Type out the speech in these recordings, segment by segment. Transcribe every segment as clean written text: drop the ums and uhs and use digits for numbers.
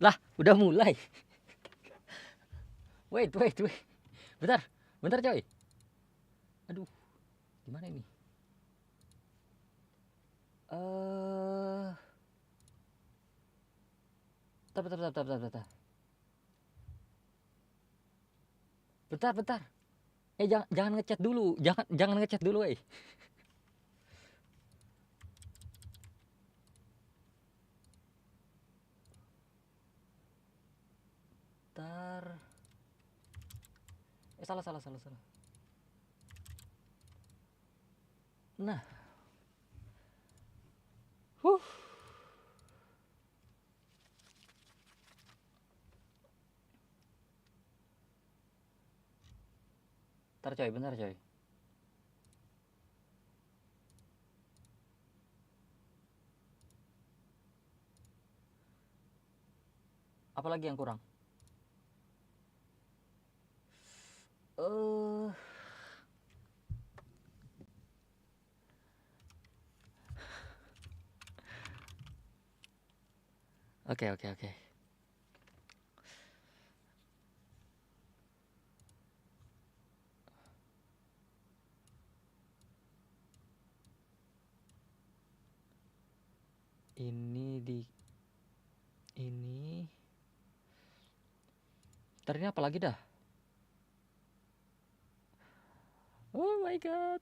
Lah, udah mulai. Wait. Bentar coy. Aduh, gimana ini? Bentar. Jangan ngechat dulu. Jangan ngechat dulu, eh. Bentar. Salah. Nah. Bentar coy. Apalagi yang kurang? Oke. Ini ntar ini apa lagi dah? Oh my god.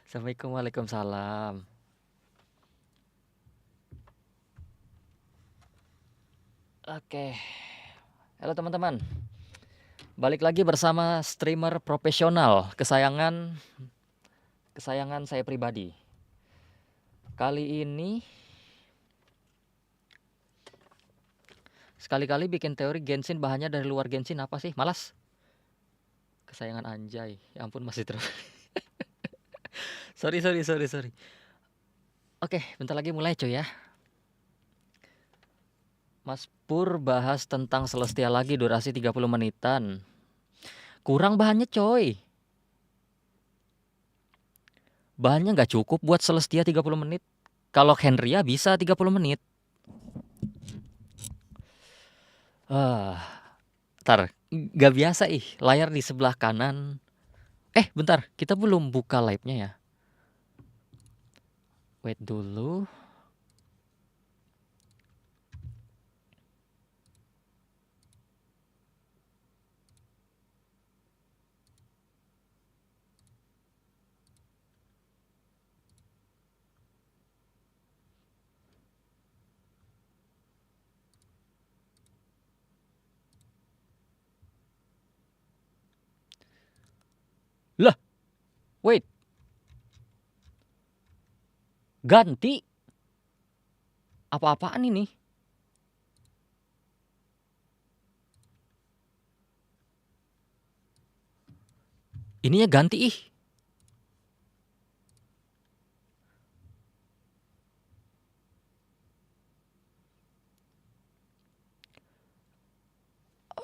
Assalamualaikum, waalaikumsalam. Oke. Halo teman-teman. Balik lagi bersama streamer profesional kesayangan saya pribadi. Kali ini sekali-kali bikin teori Genshin, bahannya dari luar Genshin apa sih? Malas. Kesayangan anjay. Ya ampun, masih terus. Sorry. Oke, bentar lagi mulai coy ya. Mas Pur bahas tentang Celestia lagi, durasi 30 menitan. Kurang bahannya coy. Bahannya nggak cukup buat Celestia 30 menit. Kalau Henrya bisa 30 menit. Ntar, nggak biasa layar di sebelah kanan. Bentar, kita belum buka live-nya ya. Wait dulu. Lah, wait. Ganti? Apa-apaan ini? Ininya ganti ih.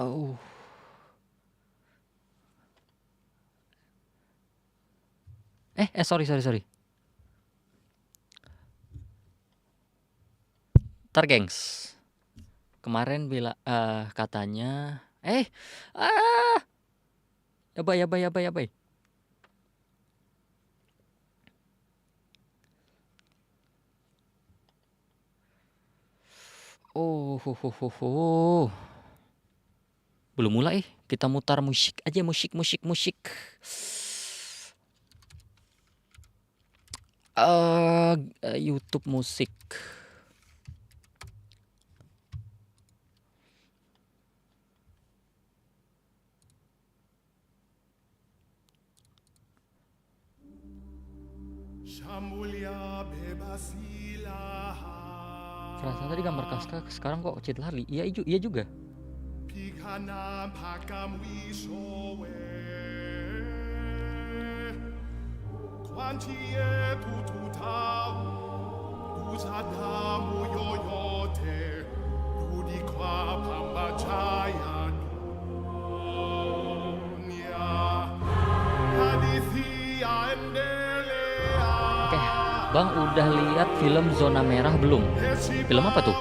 Oh. Sorry. Ntar gengs. Kemarin katanya ya bay. Belum mulai, kita mutar musik aja, musik. YouTube musik. Perasaan tadi gambar Kaska, sekarang kok cheat lari. Iya juga. Oke, Bang udah lihat film Zona Merah belum? Film apa tuh?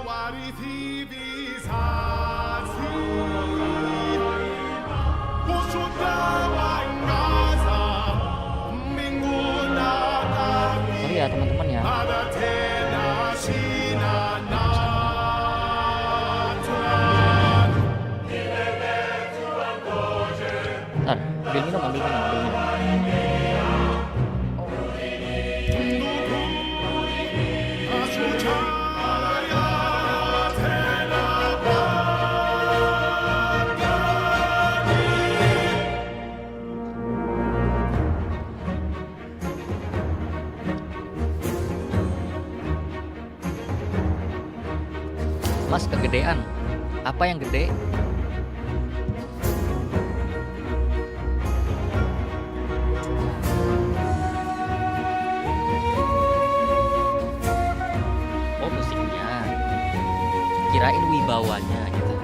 Sorry ya teman-teman ya. Bentar, ambil minum. Mas kegedean. Apa yang gede? Oh musiknya. Kirain wibawanya gitu.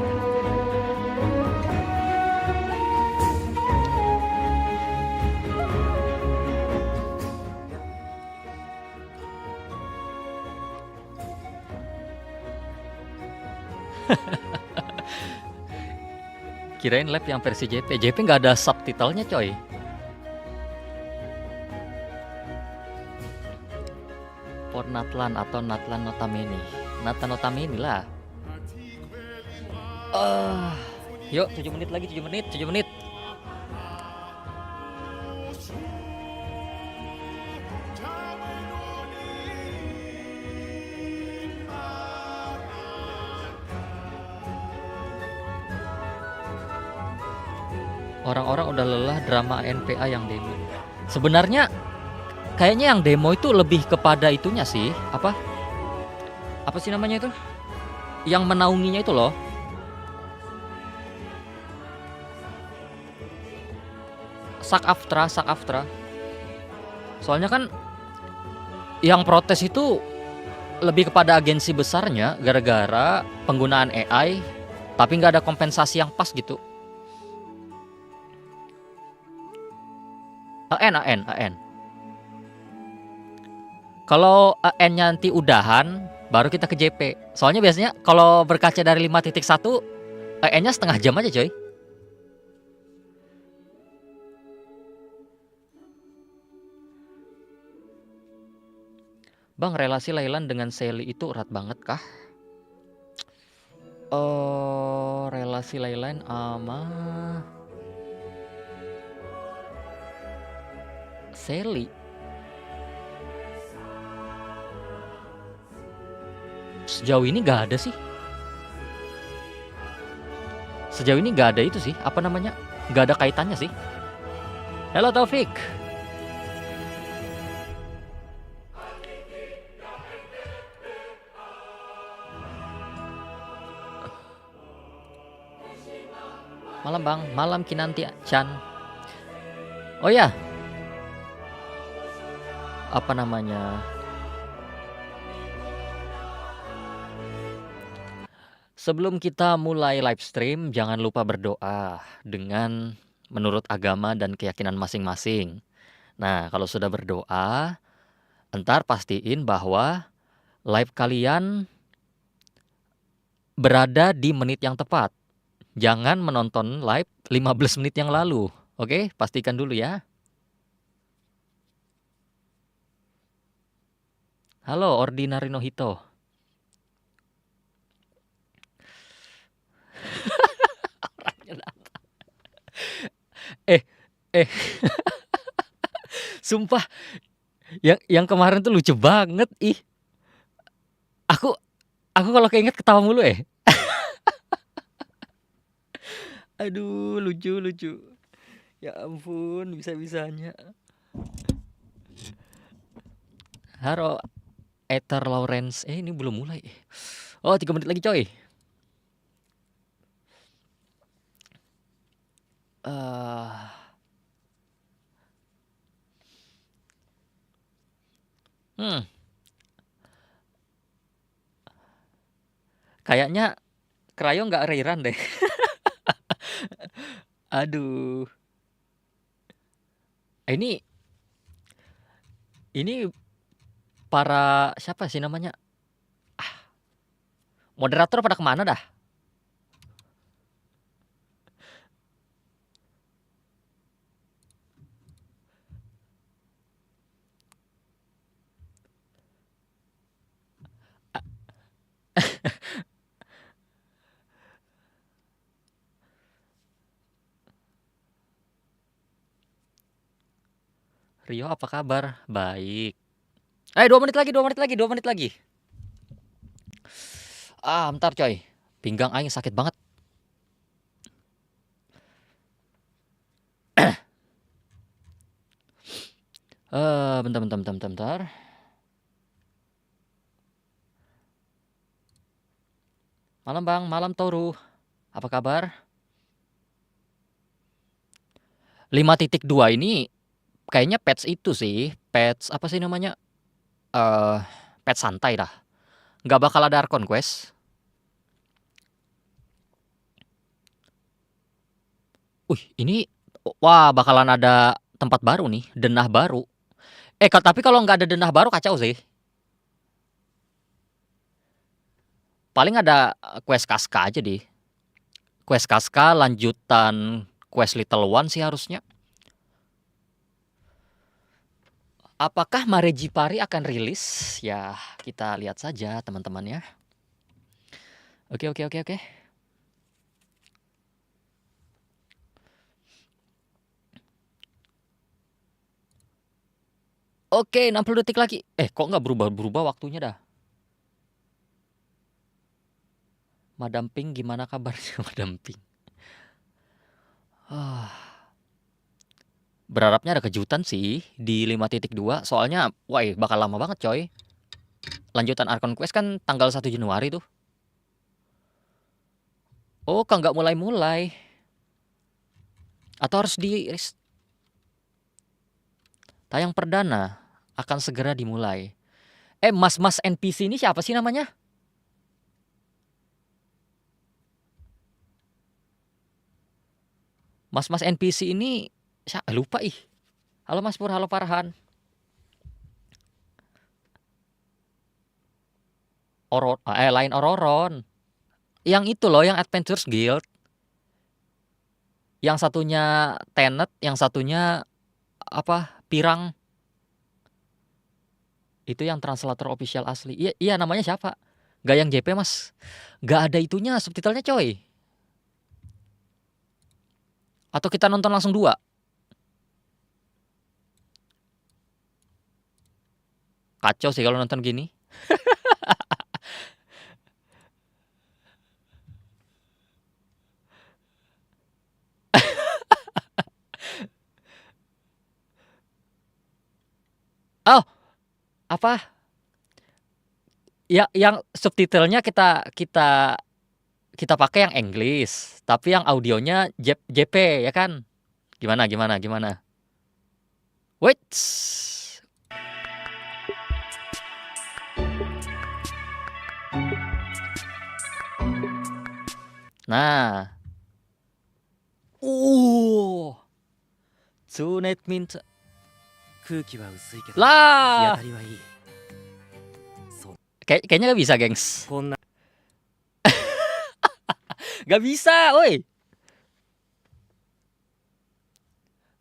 Kirain live yang versi JP. JP nggak ada subtitlenya coy. For Natlan atau Natlan Notamene. Natlan Notamene lah. Yuk 7 menit lagi, 7 menit. Orang-orang udah lelah drama NPA yang demo. Sebenarnya kayaknya yang demo itu lebih kepada itunya sih. Apa sih namanya itu? Yang menaunginya itu loh. SAG-AFTRA. Soalnya kan yang protes itu lebih kepada agensi besarnya gara-gara penggunaan AI tapi nggak ada kompensasi yang pas gitu. AN. Kalau AN-nya nanti udahan, baru kita ke JP. Soalnya biasanya kalau berkaca dari 5.1, AN-nya setengah jam aja coy. Bang, relasi Lailan dengan Sally itu erat banget kah? Relasi Lailan sama Sally sejauh ini gak ada sih. Sejauh ini gak ada itu sih. Apa namanya? Gak ada kaitannya sih. Halo Taufik. Malam bang, malam Kinanti Chan. Oh ya, apa namanya? Sebelum kita mulai live stream, jangan lupa berdoa dengan menurut agama dan keyakinan masing-masing. Nah, kalau sudah berdoa, entar pastiin bahwa live kalian berada di menit yang tepat. Jangan menonton live 15 menit yang lalu. Oke, pastikan dulu ya. Halo, Ordinary no Hito. Sumpah, yang kemarin tuh lucu banget ih. Aku kalau keinget ketawa mulu . Aduh, lucu. Ya ampun, bisa-bisanya. Halo, Ether Lawrence. Ini belum mulai. Oh, 3 menit lagi coy. Kayaknya Krayo nggak rerun deh. Aduh. Ini para siapa sih namanya? Moderator pada kemana dah? Rio, apa kabar? Baik. 2 menit lagi, 2 menit lagi, 2 menit lagi. Bentar coy. Pinggang aing sakit banget. Bentar. Malam Bang, malam Toruu. Apa kabar? 5.2 ini kayaknya patch itu sih. Patch apa sih namanya? Patch santai dah. Nggak bakal ada Archon Quest. Ini wah bakalan ada tempat baru nih, denah baru. Tapi kalau nggak ada denah baru kacau sih. Paling ada quest Kaska aja deh. Quest Kaska lanjutan quest Little One sih harusnya. Apakah Maricchi akan rilis? Ya, kita lihat saja teman-teman ya. Oke. Oke, 60 detik lagi. Kok nggak berubah waktunya dah? Madam Pink gimana kabarnya Madam Pink? Berharapnya ada kejutan sih di 5.2. Soalnya, bakal lama banget coy. Lanjutan Archon Quest kan tanggal 1 Januari tuh. Kok nggak mulai-mulai? Atau harus tayang perdana akan segera dimulai. Mas NPC ini siapa sih namanya? Mas NPC ini lupa ih. Halo Mas Pur, halo Farhan. Lain Ororon. Yang itu loh, yang Adventures Guild. Yang satunya Tenet, yang satunya Pirang. Itu yang translator official asli. Iya namanya siapa? Gak yang JP Mas. Gak ada itunya subtitlenya coy. Atau kita nonton langsung 2? Kacau sih kalau nonton gini. Ya, yang subtitlenya kita pakai yang English, tapi yang audionya JP ya kan? Gimana? Wait. Nah. Tsunet minta. Lah. Kayaknya gak bisa, gengs. Gak bisa, woi.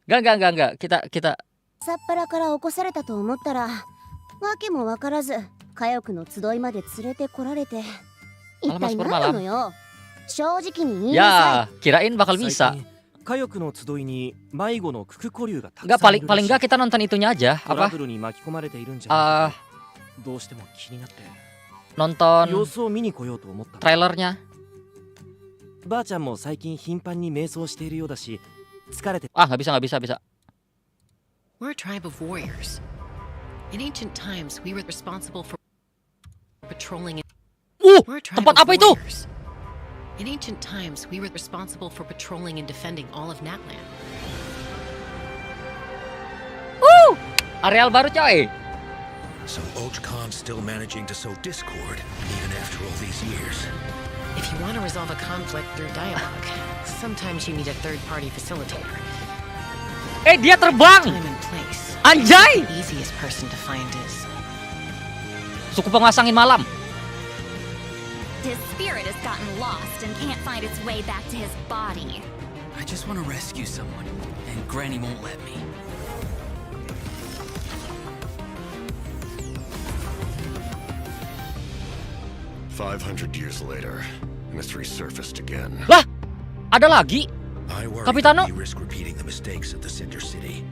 Gak. Kita. 朝っぱらから起こされたと思ったら、わけもわからず、佳代の集いまで連れてこられて、一体何なのよ。正直に言いなさい。 kirain bakal bisa. 佳代の集いに迷子のククコリュウがたく Enggak, さんいるらしい。 paling enggak kita nonton itunya aja, トラブルに巻き込まれているんじゃないかとどうしても気になって nonton 様子を見に来ようと思った。 trailernya. ばあちゃんも最近頻繁に瞑想しているようだし、疲れて。 Nggak bisa. We're a tribe of warriors. In ancient times, we were responsible for patrolling. We're a tribe tempat of apa itu? warriors. In ancient times, we were responsible for patrolling and defending all of Natland. Areal baru coy. So Khan's still managing to sow discord even after all these years. If you want to resolve a conflict through dialogue, sometimes you need a third-party facilitator. Dia terbang. Time and place. Anjay. The easiest person to find is Suku penguasa angin malam. His spirit has gotten lost and can't find its way back to his body. I just want to rescue someone, and Granny won't let me. $500 later, and it's resurfaced again. Lah, ada lagi. I worry Capitano? that we risk repeating the mistakes of the Cinder City.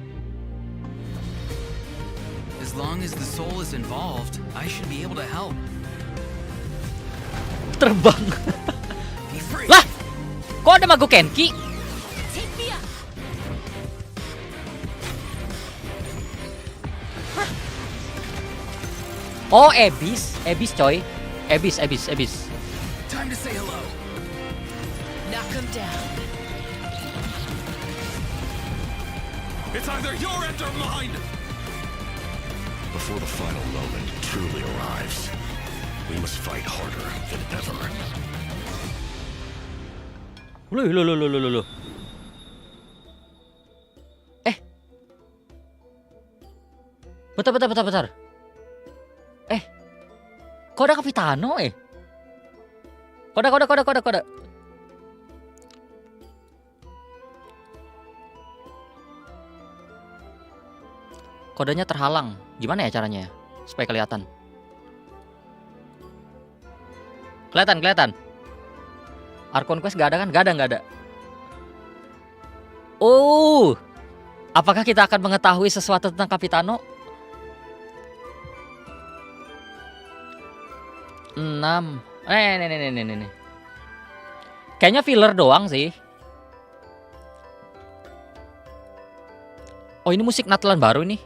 As long as the soul is involved, I should be able to help. Terbang. Be free. Lah, kok ada Mago Kenki? Take me up. Oh, Abyss coy. Abyss. Time to say hello. Knock him down. It's either your end or mine! Before the final moment truly arrives, we must fight harder than ever. Loh. Bentar. Kok ada Capitano Kode. Kodenya terhalang. Gimana ya caranya supaya kelihatan? Kelihatan. Arkon Quest gak ada kan? Gak ada. Oh, apakah kita akan mengetahui sesuatu tentang Capitano? 6. Nih. Kayaknya filler doang sih. Oh, ini musik Natalan baru nih.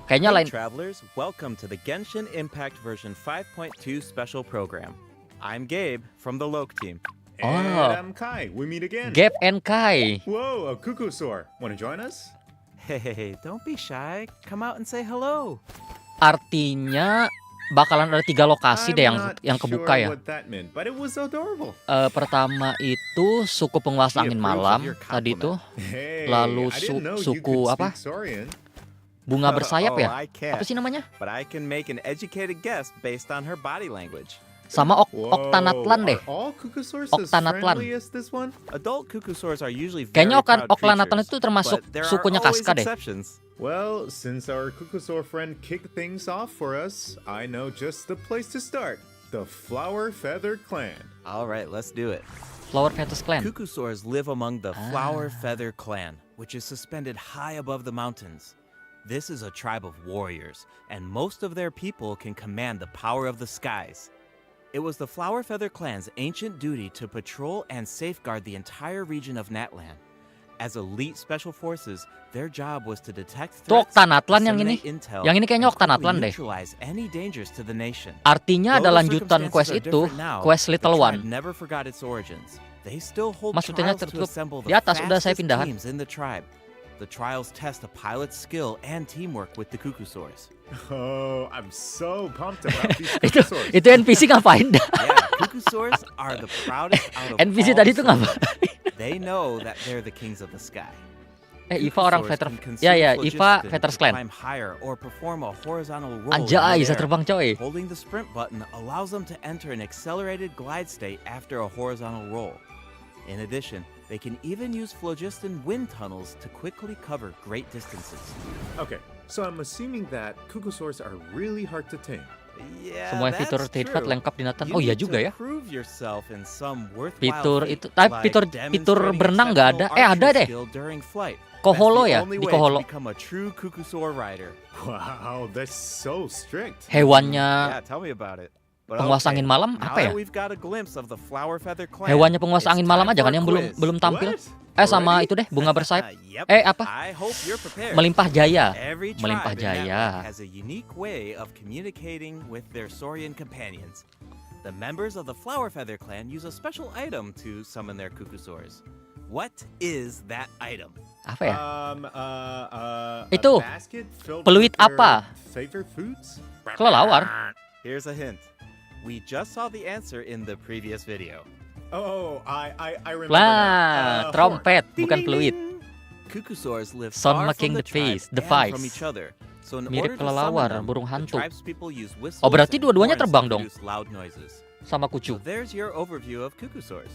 Kayaknya lain. Travelers, welcome to the Genshin Impact version 5.2 special program. I'm Gabe from the Loke team. And I'm Kai. We meet again. Gabe and Kai. Whoa, a cuckoo soar. Want to join us? Hey, don't be shy. Come out and say hello. Artinya bakalan ada 3 lokasi deh yang kebuka ya. What that meant, but it was adorable. Pertama itu suku penguasa angin malam tadi itu. Lalu suku apa? Bunga bersayap ya? Apa sih namanya? But I can make an educated guess based on her body language. Sama Oktanatlan deh. Oktanatlan. Adult cuckoosaurs are usually kayaknya Oktanatlan itu termasuk sukunya Kaska deh. Well, since our cuckoosaur friend kicked things off for us, I know just the place to start. The Flower Feather Clan. All right, let's do it. Flower Feather Clan. Cuckoosaurs live among the Flower Feather Clan, which is suspended high above the mountains. This is a tribe of warriors, and most of their people can command the power of the skies. It was the Flower Feather Clan's ancient duty to patrol and safeguard the entire region of Natlan. As elite special forces, their job was to detect threats, disseminate intel, yang ini kayaknya Oktanatlan deh. neutralize any dangers to the nation. Artinya ada lanjutan quest itu, quest Little One. Never forgot its origins. They still hold Maksudnya trials to assemble di the atas udah saya fastest pindahan. teams in the tribe. The trials test a pilot's skill and teamwork with the cuckoosaurs. Oh, I'm so pumped about these cuckoosaurs. itu NPC ngapain dah? Yeah, cuckoosaurs are the proudest out of NPC all tadi tuh sorts. ngapain? They know that they're the kings of the sky. Iva orang Feather. Ya, Iva Feather Clan. Climb higher or perform a horizontal roll. Anjay, bisa terbang coy. Holding the sprint button allows them to enter an accelerated glide state after a horizontal roll. In addition, they can even use phlogiston wind tunnels to quickly cover great distances. Okay, so I'm assuming that cuckoosaurs are really hard to tame. Yeah, Semua that's fitur Tidvat true. lengkap di Nathan. You Oh iya need juga to ya. prove yourself in some worthwhile Fitur feat, itu, tapi like fitur demonstrating berenang nggak ada. exceptional Ada archery deh. skill during flight. Koholo That's the ya, only di way Koholo. to become a true cuckoosaur rider. Wow, that's so strict. Hewannya Yeah, tell me about it. But penguasa okay, angin malam now apa ya? that we've got a glimpse of the Flower Feather Clan, Hewannya penguasa it's angin malam time aja for kan a yang quiz. belum tampil. What? Sama Already? itu deh, bunga bersayap. Yep. Apa? I hope you're prepared. Melimpah jaya. Every Melimpah tribe in jaya. Natlan has a unique way of communicating with their Saurian companions. The members of the Flower Feather Clan use a special item to summon their cuckoosaurs. What is that item? Apa ya? Itu Itu, peluit apa? Favorite foods? Kelelawar. Here's a hint. We just saw the answer in the previous video. Oh, I remember Lah, now. trompet, Ding, bukan ding, peluit. ding. Cuckoosaurs live Sound far making from the face, tribe and device. from each other. So in Mirip order to kelelawar, summon them, burung the hantu. tribe's people use whistles Oh, berarti and dua-duanya horns to terbang dong. produce loud noises. Sama So kucu. there's your overview of cuckoosaurs.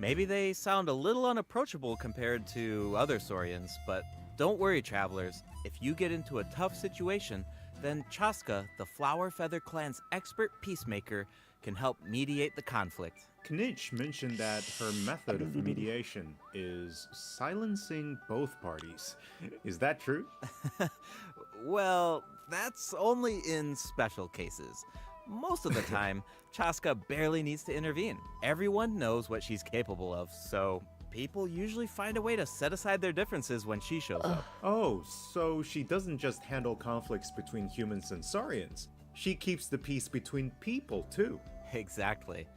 Maybe they sound a little unapproachable compared to other saurians, but don't worry, travelers. If you get into a tough situation, then Chaska, the Flower Feather Clan's expert peacemaker, can help mediate the conflict. Knitch mentioned that her method of mediation is silencing both parties. Is that true? Well, that's only in special cases. Most of the time, Chaska barely needs to intervene. Everyone knows what she's capable of, so people usually find a way to set aside their differences when she shows up. Oh, so she doesn't just handle conflicts between humans and saurians. She keeps the peace between people too. Exactly.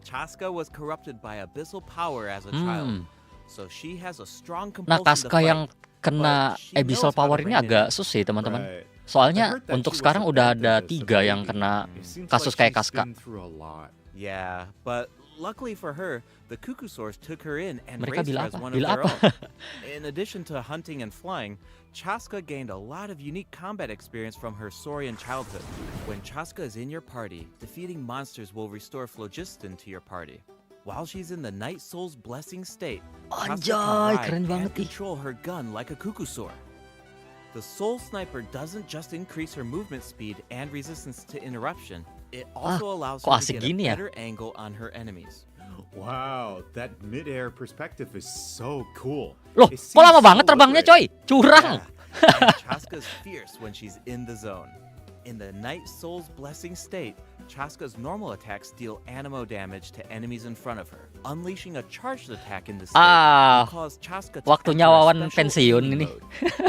Chaska was corrupted by abyssal power as a child, so she has a strong Nah, compulsion to Kaska yang fight. kena but she abyssal knows how to power ini rein it agak in. susah teman-teman. Right. I Soalnya heard that untuk she was sekarang udah ada abandoned as a 3 yang baby. kena It seems kasus like kayak she's Kaska. been through a lot. Yeah, but luckily for her, the cuckoosaurs took her in and Mereka raised her bila as apa? one of Bila their apa? own. In addition to hunting and flying, Chaska gained a lot of unique combat experience from her saurian childhood. When Chaska is in your party, defeating monsters will restore phlogiston to your party. While she's in the Night Soul's blessing state, Chaska Anjay, can ride keren and banget ih. control her gun like a cuckoosaur. The Soul Sniper doesn't just increase her movement speed and resistance to interruption, it also allows kok her asik to get a gini ya? better angle on her enemies. Wow, that mid-air perspective is so cool. Loh, It kok lama seems banget so terbangnya, coy? liberating. Curang. Yeah, and Chaska's fierce when she's in the zone. In the Night Soul's blessing state, Chaska's normal attacks deal animo damage to enemies in front of her. Unleashing a charged attack in this state Ah, will cause Chaska to waktunya enter a Wawan special pensiun aiming ini. mode.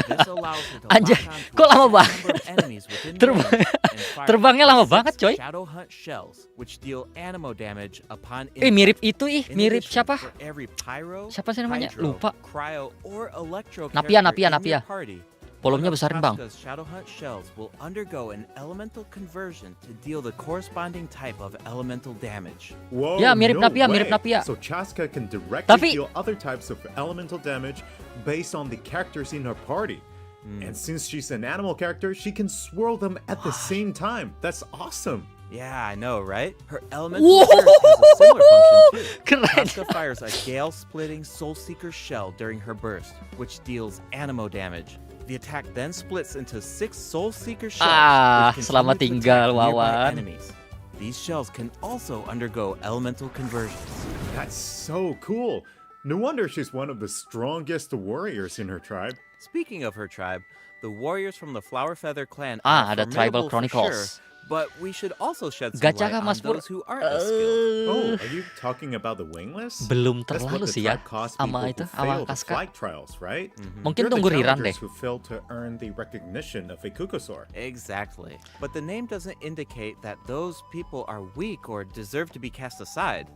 This allows her to Anjay, lock onto kok a lama set banget? number of enemies within Terbang- range and fire terbangnya lama 6 banget, coy. Shadow Hunt shells, which deal animo damage upon Mirip impact. itu In mirip addition, siapa? for every pyro, Siapa sih namanya? hydro, Lupa. cryo, or electro Napia, character in Napia. your party, Volumenya one of besarin, Bang. Chaska's Shadow Hunt shells will undergo an elemental conversion to deal the corresponding type of elemental damage. Whoa, Ya, mirip no Napia, way. mirip Napia. So Chaska can directly Tapi- deal other types of elemental damage based on the characters in her party. And since she's an animal character, she can swirl them at the same time. That's awesome. Yeah, I know, right? Her elemental burst has a similar function too. Keren. Chaska fires a gale-splitting Soul Seeker shell during her burst, which deals animo damage. The attack then splits into 6 Soul Seeker shells, Ah, which selamat continue to tinggal, attack nearby Wawan. enemies. These shells can also undergo elemental conversions. That's so cool. No wonder she's one of the strongest warriors in her tribe. Speaking of her tribe, the warriors from the Flower Feather clan Ah, are ada Tribal formidable for Chronicles. sure, but we should also shed some Gacha light kah, on Mas Pur? those who aren't as skilled. Oh, are you talking about the wingless? Belum That's what terlalu the sih ya tribe calls sama people itu, who sama fail the Kaska. flight trials, right? Mungkin They're the tunggu rerun deh. challengers who fail to earn the recognition of a cuckoosaur. Exactly. But the name doesn't indicate that those people are weak or deserve to be cast aside.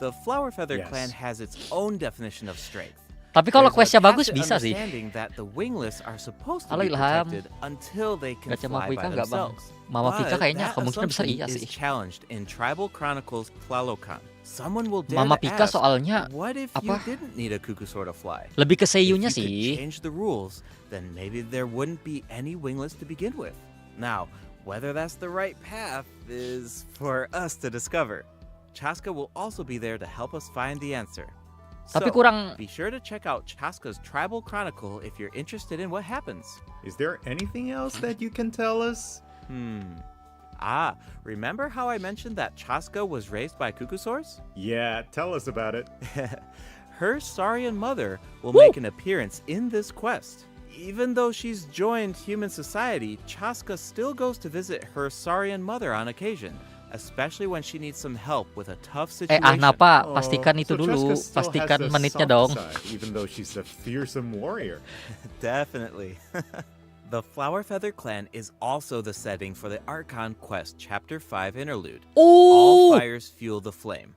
The Flower Feather Yes. clan has its own definition of strength. Tapi kalau There's a questnya bagus tacit bisa sih. understanding that the wingless are supposed to Halo, be Ilham. protected until they can Gacha fly Mama Vika by nggak, Bang? themselves. Mama Vika But kayaknya that kemungkinan besar assumption iya is sih. challenged in Tribal Chronicles Tlalocan. Someone will dare Mama to Vika ask, soalnya what if you apa? didn't need a cuckoosaur to fly? Lebih ke If seiyunya you could sih. change the rules, then maybe there wouldn't be any wingless to begin with. Now, whether that's the right path is for us to discover. Chaska will also be there to help us find the answer. Tapi So, kurang be sure to check out Chaska's Tribal Chronicle if you're interested in what happens. Is there anything else that you can tell us? Remember how I mentioned that Chaska was raised by cuckoosaurs? Yeah, tell us about it. Her Saurian mother will make an appearance in this quest. Even though she's joined human society, Chaska still goes to visit her Saurian mother on occasion, especially when she needs some help with a tough situation. Ahnava, Oh, pastikan itu so dulu, Chaska still pastikan has a menitnya soft dong. side, even though she's a fearsome warrior. Definitely. The Flower Feather clan is also the setting for the Archon Quest Chapter 5 interlude. All Oh, fires fuel the flame.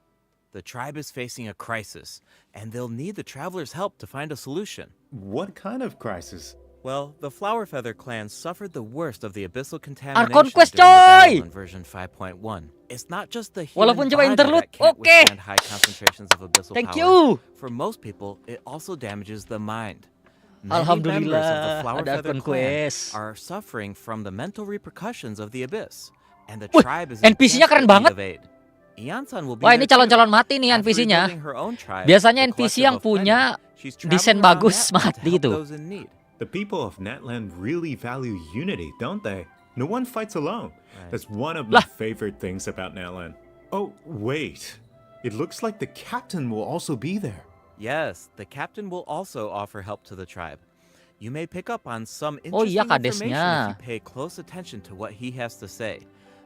The tribe is facing a crisis, and they'll need the traveler's help to find a solution. What kind of crisis? Well, the Flower Feather clan suffered the worst of the abyssal contamination Conquest, during the battle coy! in version 5.1. It's not just the Walaupun human cuma body interlude, that can't oke. withstand high concentrations of abyssal Thank power. you. For most people, it also damages the mind. Many members of the Alhamdulillah, Flower ada Feather clan conquest. are suffering from the mental repercussions of the abyss, and the Wih, tribe is in NPC-nya keren desperate need banget. of aid. Ian-san will be Wah, there ini too. calon-calon mati nih After NPC-nya. rebuilding her own tribe, Biasanya the NPC collective yang of pengen, punya she's desain traveling around bagus Natland to mati help itu. those in need. The people of Natland really value unity, don't they? No one fights alone. That's one of my favorite things about Natland. Oh, wait. It looks like the captain will also be there. Yes, the captain will also offer help to the tribe. You may pick up on some Oh iya, interesting information kadesnya. if you pay close attention to what he has to say.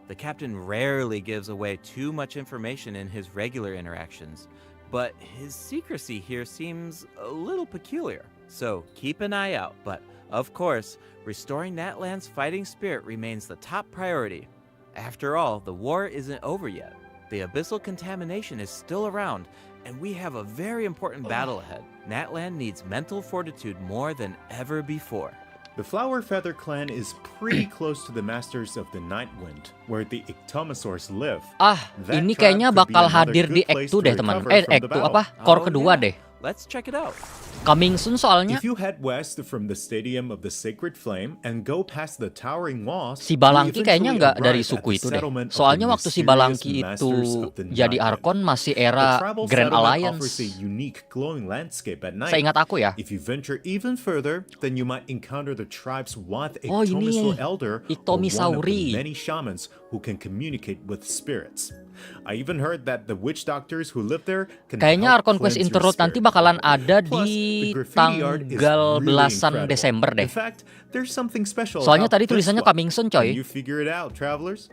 The captain rarely gives away too much information in his regular interactions, but his secrecy here seems a little peculiar. So keep an eye out, but of course, restoring Natland's fighting spirit remains the top priority. After all, the war isn't over yet. The abyssal contamination is still around, and we have a very important battle ahead. Natland needs mental fortitude more than ever before. The Flower Feather clan is pretty close to the masters of the Night Wind, where the Ictomosaurs live. Ini That kayaknya tribe could be bakal another hadir good di Act place 2 to deh, teman. recover from Act the 2 battle. apa? Core Oh, kedua yeah. deh. Let's check it out. Coming soon soalnya. If you head west from the Stadium of the Sacred Flame and go past the towering walls, Si Balangki you kayaknya eventually nggak dari arrive at suku the itu deh. settlement of the Soalnya waktu si mysterious Balangki masters itu of the jadi Night Wind. Arkon masih The era tribal Grand settlement offers a Alliance. unique glowing landscape at night. Seingat aku ya. If you venture even further, then you might encounter the tribe's Wath Oh, ini Ictomisaur elder, or one of Ictomisauri. the many shamans who can communicate with spirits. I even heard that the witch doctors who live there can Kayaknya help Arkon Quest cleanse your Interlude nanti spirit. bakalan ada Plus, di the graffiti art is tanggal really belasan incredible. Desember deh. In fact, there's something special Soalnya about tadi this tulisannya one. coming soon, Can coy. you figure it out, travelers?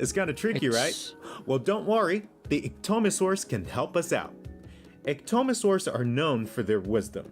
It's kind of tricky, right? It's- Well, don't worry. The Ictomosaurs can help us out. Ictomosaurs are known for their wisdom.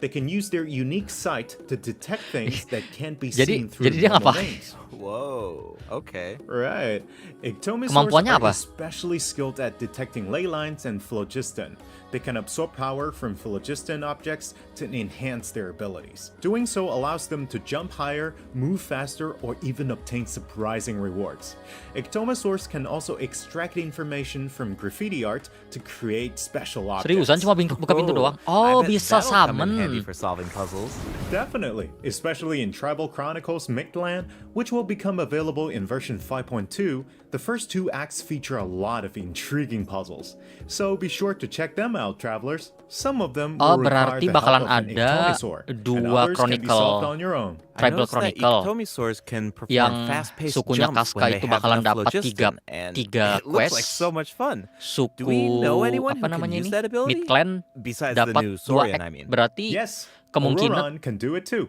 They can use their unique sight to detect things that can't be Jadi- seen through jadi dia normal ngapain? means. Whoa, okay. Right. Ictomosaurs Kemampuannya are apa? especially skilled at detecting ley lines and phlogiston. They can absorb power from phlogiston objects to enhance their abilities. Doing so allows them to jump higher, move faster, or even obtain surprising rewards. Ictomosaurs can also extract information from graffiti art to create special objects. Seriusan cuma buka pintu doang. I Oh, bet bisa that'll come in handy summon. for solving puzzles. Definitely, especially in Tribal Chronicles Mictland, which will become available in version 5.2. The first 2 acts feature a lot of intriguing puzzles, so be sure to check them out, travelers. Some of them Oh, will require berarti the help bakalan of an ada Ictomosaur, and 2 others can be Chronicle. solved on your own. I Tribal noticed that Chronicle Ictomosaurs can perform yang fast-paced sukunya jumps Casca when they itu have bakalan enough dapat phlogiston, and tiga it looks like quest. so much fun. Suku Do we know anyone apa who can namanya use ini? that ability? Midclan Besides the dapat new 2 Saurian, act. I mean. Berarti Yes, kemungkinan Auroron can do it too.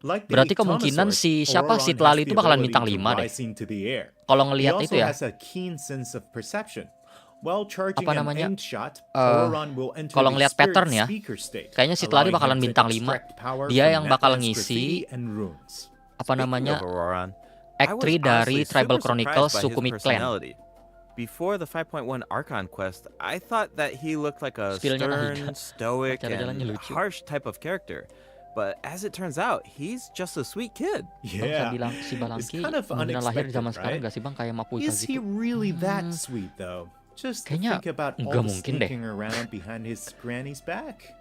Like the berarti kemungkinan Ictomosaurs, si siapa Auroron si has Tlali the itu bakalan ability bintang to 5 deh. rise into the air. Kalau He ngelihat also itu ya. has a keen sense of perception. While charging Apa an namanya? aimed shot, Auroron will enter Kalau the ngelihat spirit pattern ya, speaker state, kayaknya si Tlali allowing bakalan him to bintang 5. extract power Dia from yang bakal Natland's ngisi graffiti and runes. apa namanya? Speaking of Auroron, Act 3 dari Tribal Chronicles suku Midclan. Midclan. Before the 5.1 Archon quest, I thought that he looked like a Spillnya stern, ada. stoic, Cara jalannya and lucu. harsh type of character. But as it turns out, he's just a sweet kid. Bang, Yeah, saya bilang si it's Balangki kind of beneran lahir di zaman unexpected, sekarang right? gak sih bang kayak Mapuika Is he gitu? really that sweet though? Just Kayaknya think about all nggak the mungkin deh. sneaking around behind his granny's back.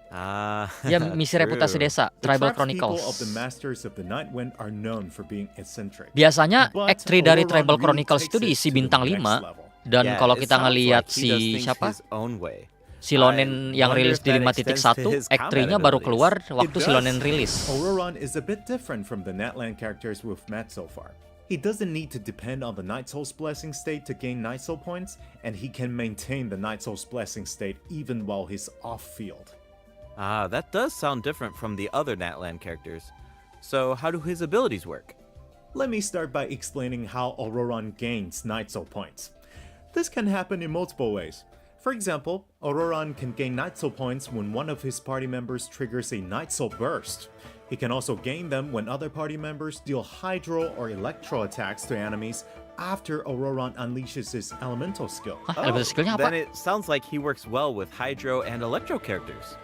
Ya misi reputasi true. desa The Tribal craftspeople Chronicles. of the Masters of the Night Wind are known for being eccentric. Biasanya But Act 3 dari Auroron Tribal really Chronicles takes itu it diisi to the bintang next 5. level. Dan Yeah, kalau it kita sounds ngelihat like he does si things siapa? his own way. Si Lonen yang wonder rilis if di that 5.1, extends to his Act 3-nya combat baru abilities. keluar It waktu si does. Lonen rilis. Auroron is a bit different from the Natland characters we've met so far. He doesn't need to depend on the Night Soul's Blessing state to gain Night Soul points, and he can maintain the Night Soul's Blessing state even while he's off-field. That does sound different from the other Natland characters. So how do his abilities work? Let me start by explaining how Auroron gains Night Soul points. This can happen in multiple ways. For example, Auroron can gain Night Soul points when one of his party members triggers a Night Soul burst. He can also gain them when other party members deal hydro or electro attacks to enemies after Ororon unleashes his elemental skill. Elemental skillnya apa? Then it sounds like he works well with hydro and electro characters.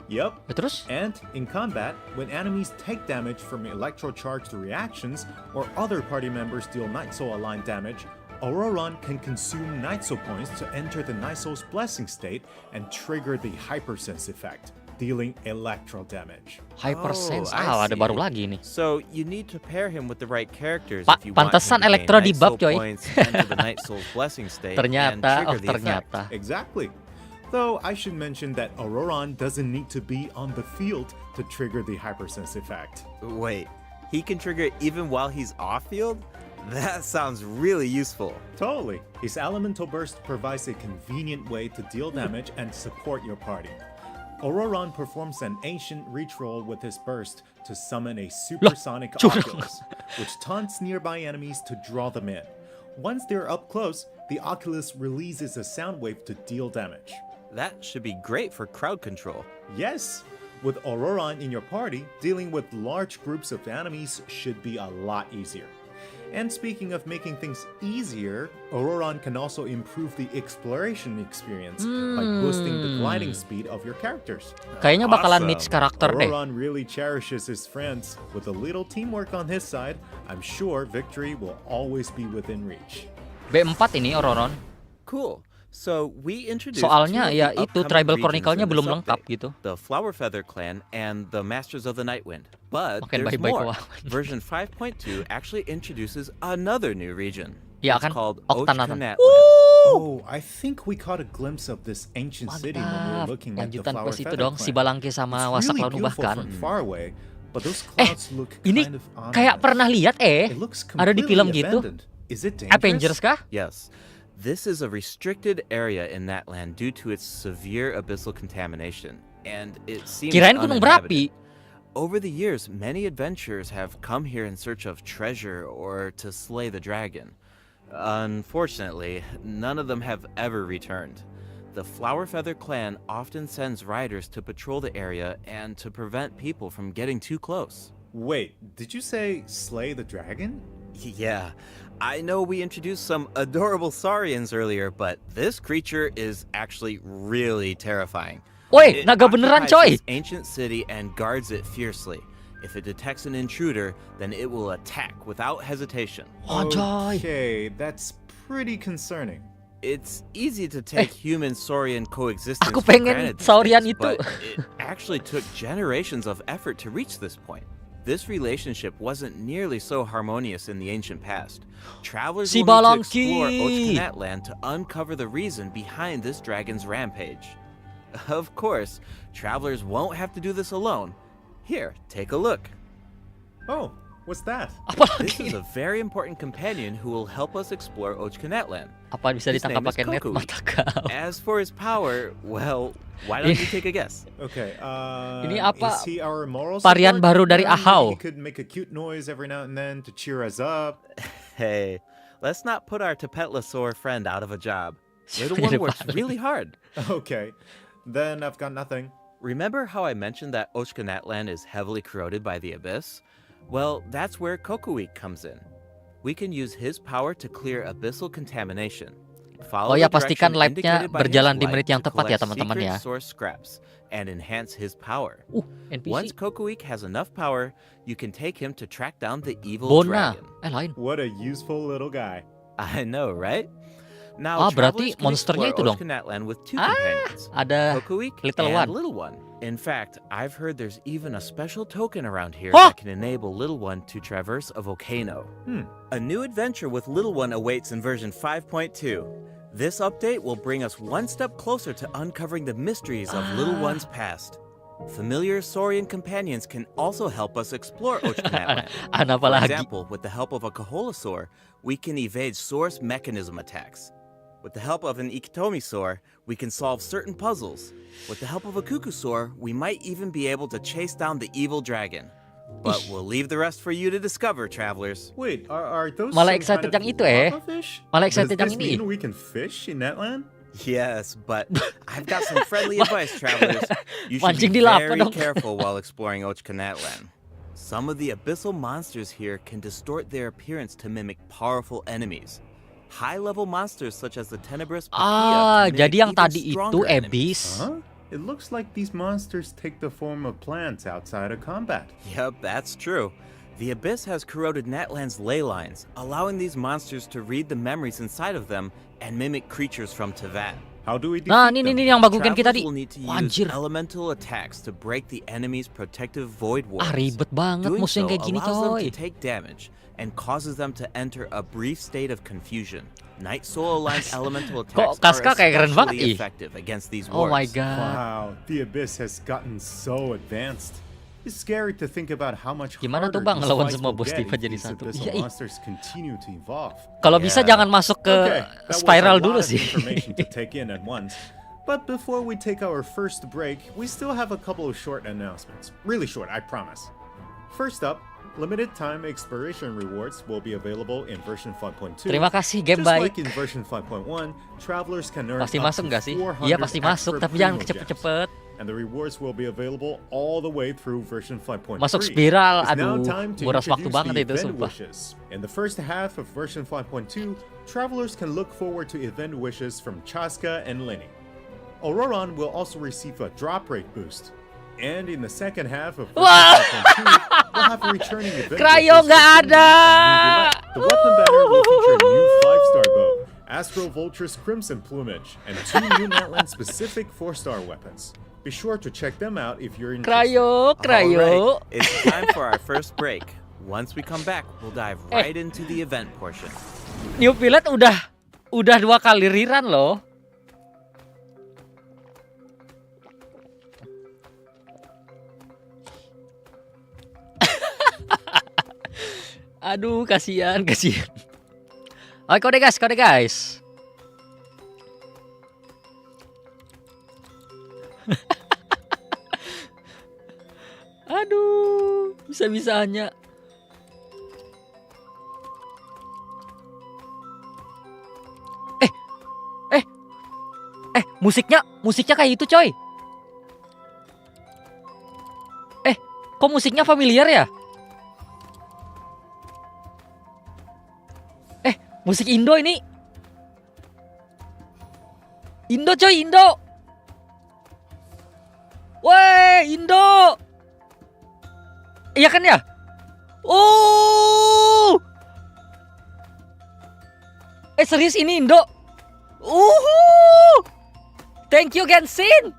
Yep. Terus? And in combat, when enemies take damage from electro-charged reactions or other party members deal Night Soul aligned damage, Ororon can consume Night Soul points to enter the Night Soul's blessing state and trigger the Hypersense effect, dealing electro damage. Hypersense. I Ada see. baru lagi nih. So you need to pair him with the right characters Pak, if you want him pantesan to gain Electro Night di-buff, Soul coy. points, enter the Night Soul's blessing state, and Ternyata, trigger the effect. ternyata. Exactly. Though I should mention that Ororon doesn't need to be on the field to trigger the Hypersense effect. Wait, he can trigger even while he's off-field? That sounds really useful. Totally. His Elemental Burst provides a convenient way to deal damage and support your party. Ororon performs an ancient reach roll with his burst to summon a supersonic curang. Oculus, which taunts nearby enemies to draw them in. Once they're up close, the Oculus releases a sound wave to deal damage. That should be great for crowd control. Yes, with Ororon in your party, dealing with large groups of enemies should be a lot easier. And speaking of making things easier, Ororon can also improve the exploration experience by boosting the gliding speed of your characters. Kayaknya bakalan Awesome. mix karakter deh. Ororon really cherishes his friends. With a little teamwork on his side, I'm sure victory will always be within reach. B4 ini Ororon. Cool. So we introduced Soalnya two of ya the itu upcoming Tribal regions Chronicle-nya in this belum lengkap update, gitu. The Flower Feather Clan and the Masters of the Nightwind. But Makin there's baik-baik more. kawan. Version 5.2 actually introduces another new region. Ya It's kan, called Oktanatan. Ochkanatland. Oh, I think we caught a glimpse of this ancient city when we were Mantap. looking at the Lanjutan Flower quest itu Feather dong, si Clan. Balangke sama It's Wasak really Launu beautiful bahkan. from far away, but those clouds look Ini kind of ominous. kayak pernah lihat It looks ada di film completely gitu. abandoned. Is it dangerous? Avengers kah? Yes. This is a restricted area in that land due to its severe abyssal contamination, and it seems Kirain gunung berapi. uninhabited. Over the years, many adventurers have come here in search of treasure or to slay the dragon. Unfortunately, none of them have ever returned. The Flower Feather clan often sends riders to patrol the area and to prevent people from getting too close. Wait, did you say slay the dragon? Yeah, I know we introduced some adorable Saurians earlier, but this creature is actually really terrifying. Woi, It naga beneran coy. occupies this ancient city and guards it fiercely. If it detects an intruder, then it will attack without hesitation. Anjay. Okay, that's pretty concerning. It's easy to take human-Saurian coexistence Aku for pengen granted these Saurian days, itu. but it actually took generations of effort to reach this point. This relationship wasn't nearly so harmonious in the ancient past. Travelers Si will need to Balangki. explore Ochkanatland to uncover the reason behind this dragon's rampage. Of course, travelers won't have to do this alone. Here, take a look. Oh, what's that? Apa This lagi? is a very important companion who will help us explore Ochkanatland. Apa bisa His ditangkap name is pakai net Kokowi. mata kau? As for his power, well, why don't you take a guess? Okay, Ini apa? is he our moral Varian support? baru dari Maybe Ahau. He could make a cute noise every now and then to cheer us up. Hey, let's not put our Tapetlosaur friend out of a job. Little Jadi one works paling. really hard. Okay, then I've got nothing. Remember how I mentioned that Ochkanatland is heavily corroded by the abyss? Well, that's where Kokowi comes in. We can use his power to clear abyssal contamination. Follow Oh ya, the pastikan direction lab-nya indicated by his berjalan di light menit yang to tepat ya, collect teman-teman secret ya. source scraps and enhance his power. NPC. Once Kokoweek has enough power, you can take him to track down the evil Bona. dragon. Lain. What a useful little guy. I know, right? Now, Berarti travelers can monsternya itu explore dong. Ochkanatland with two companions, Ada Kokoweek Little and One. Little One. In fact, I've heard there's even a special token around here Huh? that can enable Little One to traverse a volcano. Hmm. A new adventure with Little One awaits in version 5.2. This update will bring us one step closer to uncovering the mysteries of Little One's past. Familiar Saurian companions can also help us explore Ochkanatland. Ahnava For lagi. example, with the help of a Kaholasaur, we can evade source mechanism attacks. With the help of an Ikitomisaur, we can solve certain puzzles. With the help of a Kukusaur, we might even be able to chase down the evil dragon. But we'll leave the rest for you to discover, travelers. Wait, are those Malah some excited kind yang of itu, lava fish? Malah Does excited yang this ini. mean we can fish in that land? Yes, but I've got some friendly advice, travelers. You should Mancing be di lapa very dong. careful while exploring Land. Some of the abyssal monsters here can distort their appearance to mimic powerful enemies. High-level monsters such as the Tenebrous Ah, can jadi yang mimic even tadi itu stronger enemies. Abyss. Huh? It looks like these monsters take the form of plants outside of combat. Yep, that's true. The Abyss has corroded Natlan's ley lines, allowing these monsters to read the memories inside of them and mimic creatures from Tevat. How do we defeat Nah, them? ini yang bagukin kita Travelers di. will need to Wah, use anjir. elemental attacks to break the enemy's protective void walls. Ribet banget Doing musuh yang so kayak gini, allows them coy. to take damage and causes them to enter a brief state of confusion. Night Soul Alliance elemental attacks Kaska are kayak keren banget, especially ih. effective against these Oh my wards. god. Wow, the Abyss has gotten so advanced. It's scary to think about how much Gimana tuh harder Bang these ngelawan fights semua will bos get tiba if jadi these satu? abyssal Iya, ih. monsters continue to evolve. Kalau bisa Yeah. jangan masuk ke Okay, that was spiral a dulu lot of sih. information to take in at once. But before we take our first break, we still have a couple of short announcements. Really short, I promise. First up, limited time exploration rewards will be available in version 5.2. Terima kasih game Just baik. like in version 5.1, travelers can earn Pasti up masuk to nggak sih? 400 Iya pasti masuk, extra tapi jangan primo gems. cepet-cepet. And the rewards will be available all the way through version 5.3. Masuk spiral, It's now aduh, time to nguras waktu introduce banget the itu, event sumpah. wishes. In the first half of version 5.2, travelers can look forward to event wishes from Chaska and Lenny. Auroron will also receive a drop rate boost. And in the second half of version 5.2, we'll have a returning event Cryo wishes nggak for Cindy ada. and Roulette. The weapon banner will feature a new 5-star bow, Astro Vulture's Crimson Plumage, and 2 new Natland-specific 4-star weapons. Be sure to check them out if you're interested. Cryo. Alright, it's time for our first break. Once we come back, we'll dive right into the event portion. New Pilot udah 2 kali rerun loh. Aduh, kasihan. Oke, kode guys. Aduh, bisa-bisanya. Musiknya kayak itu, coy. Kok musiknya familiar ya? Musik Indo ini. Indo, coy, Indo. Woi, Indo. Iya kan ya? Oh. Serius ini Indo? Thank you, Genshin.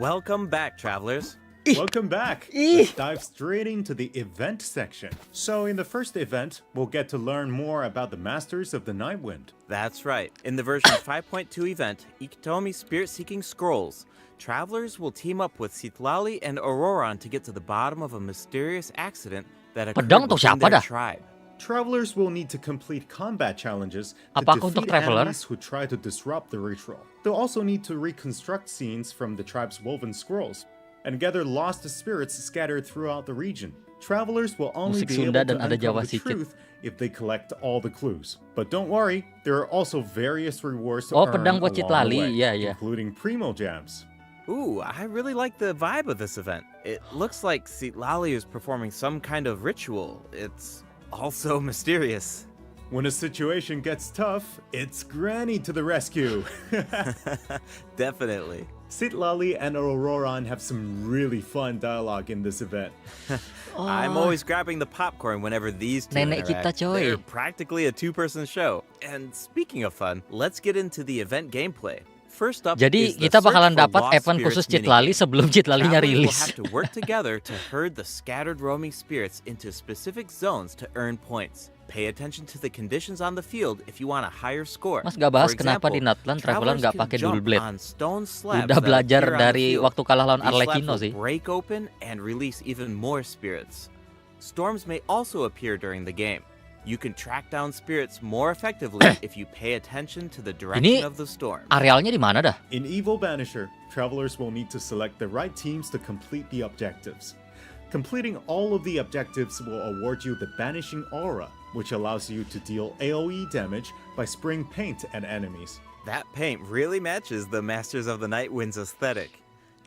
Welcome back, travelers. Welcome back. Let's dive straight into the event section. So in the first event, we'll get to learn more about the Masters of the Nightwind. That's right. In the version 5.2 event, Ikitomi Spirit-Seeking Scrolls, travelers will team up with Citlali and Auroron to get to the bottom of a mysterious accident that occurred Pedang tuh within siapa their dah? tribe. Travelers will need to complete combat challenges to Apakah untuk defeat traveler? enemies who try to disrupt the ritual. They'll also need to reconstruct scenes from the tribe's woven scrolls and gather lost spirits scattered throughout the region. Travelers will only Musik be Sunda able to dan ada Jawa uncover the sikit. truth if they collect all the clues. But don't worry, there are also various rewards to Oh, earn pedang buat along Citlali. the way, Iya, iya. including Primo Jams. Ooh, I really like the vibe of this event. It looks like Citlali is performing some kind of ritual. It's also mysterious. When a situation gets tough, it's Granny to the rescue. Definitely. Citlali and Auroron have some really fun dialogue in this event. I'm always grabbing the popcorn whenever these two Nenek kita, interact. coy. They're practically a two-person show. And speaking of fun, let's get into the event gameplay. First up Jadi is the kita search bakalan for dapat lost event spirits khusus Citlali minigame. sebelum Citlalinya Travelers will rilis. have to work together to herd the scattered roaming spirits into specific zones to earn points. Pay attention to the conditions on the field if you want a higher score. Mas gak bahas For kenapa di example, Natlan Traveler travelers nggak can pakai jump dual blade. on stone slabs Udah that belajar appear on the dari field. waktu kalah lawan These slabs Arlecchino will sih. break open and release even more spirits. Storms may also appear during the game. You can track down spirits more effectively if you pay attention to the direction of the storm. Arealnya di mana dah? In Evil Banisher, travelers will need to select the right teams to complete the objectives. Completing all of the objectives will award you the Banishing Aura, which allows you to deal AoE damage by spraying paint at enemies. That paint really matches the Masters of the Night Wind's aesthetic.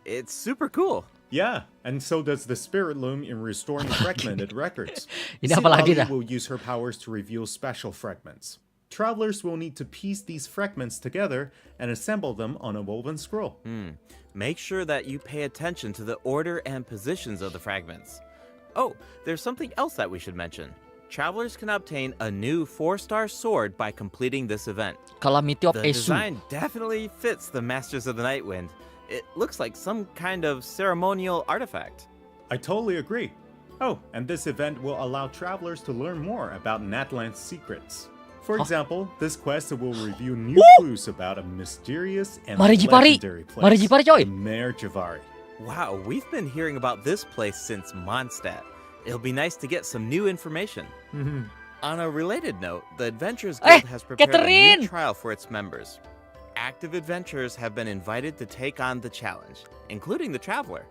It's super cool. Yeah, and so does the Spirit Loom in restoring fragmented records. Ini apa lagi dah? will use her powers to reveal special fragments. Travelers will need to piece these fragments together and assemble them on a woven scroll. Make sure that you pay attention to the order and positions of the fragments. Oh, there's something else that we should mention. Travelers can obtain a new 4-star sword by completing this event. Calamity of The Esu. design definitely fits the Masters of the Night Wind. It looks like some kind of ceremonial artifact. I totally agree. Oh, and this event will allow travelers to learn more about Natland's secrets. For example, this quest will reveal new clues about a mysterious and Maricchi legendary place, Maricchi coy. the Mare Javari. Wow, we've been hearing about this place since Mondstadt. It'll be nice to get some new information. On a related note, the Adventurers Guild has prepared a Catherine! new trial for its members. Active adventurers have been invited to take on the challenge, including the Traveler.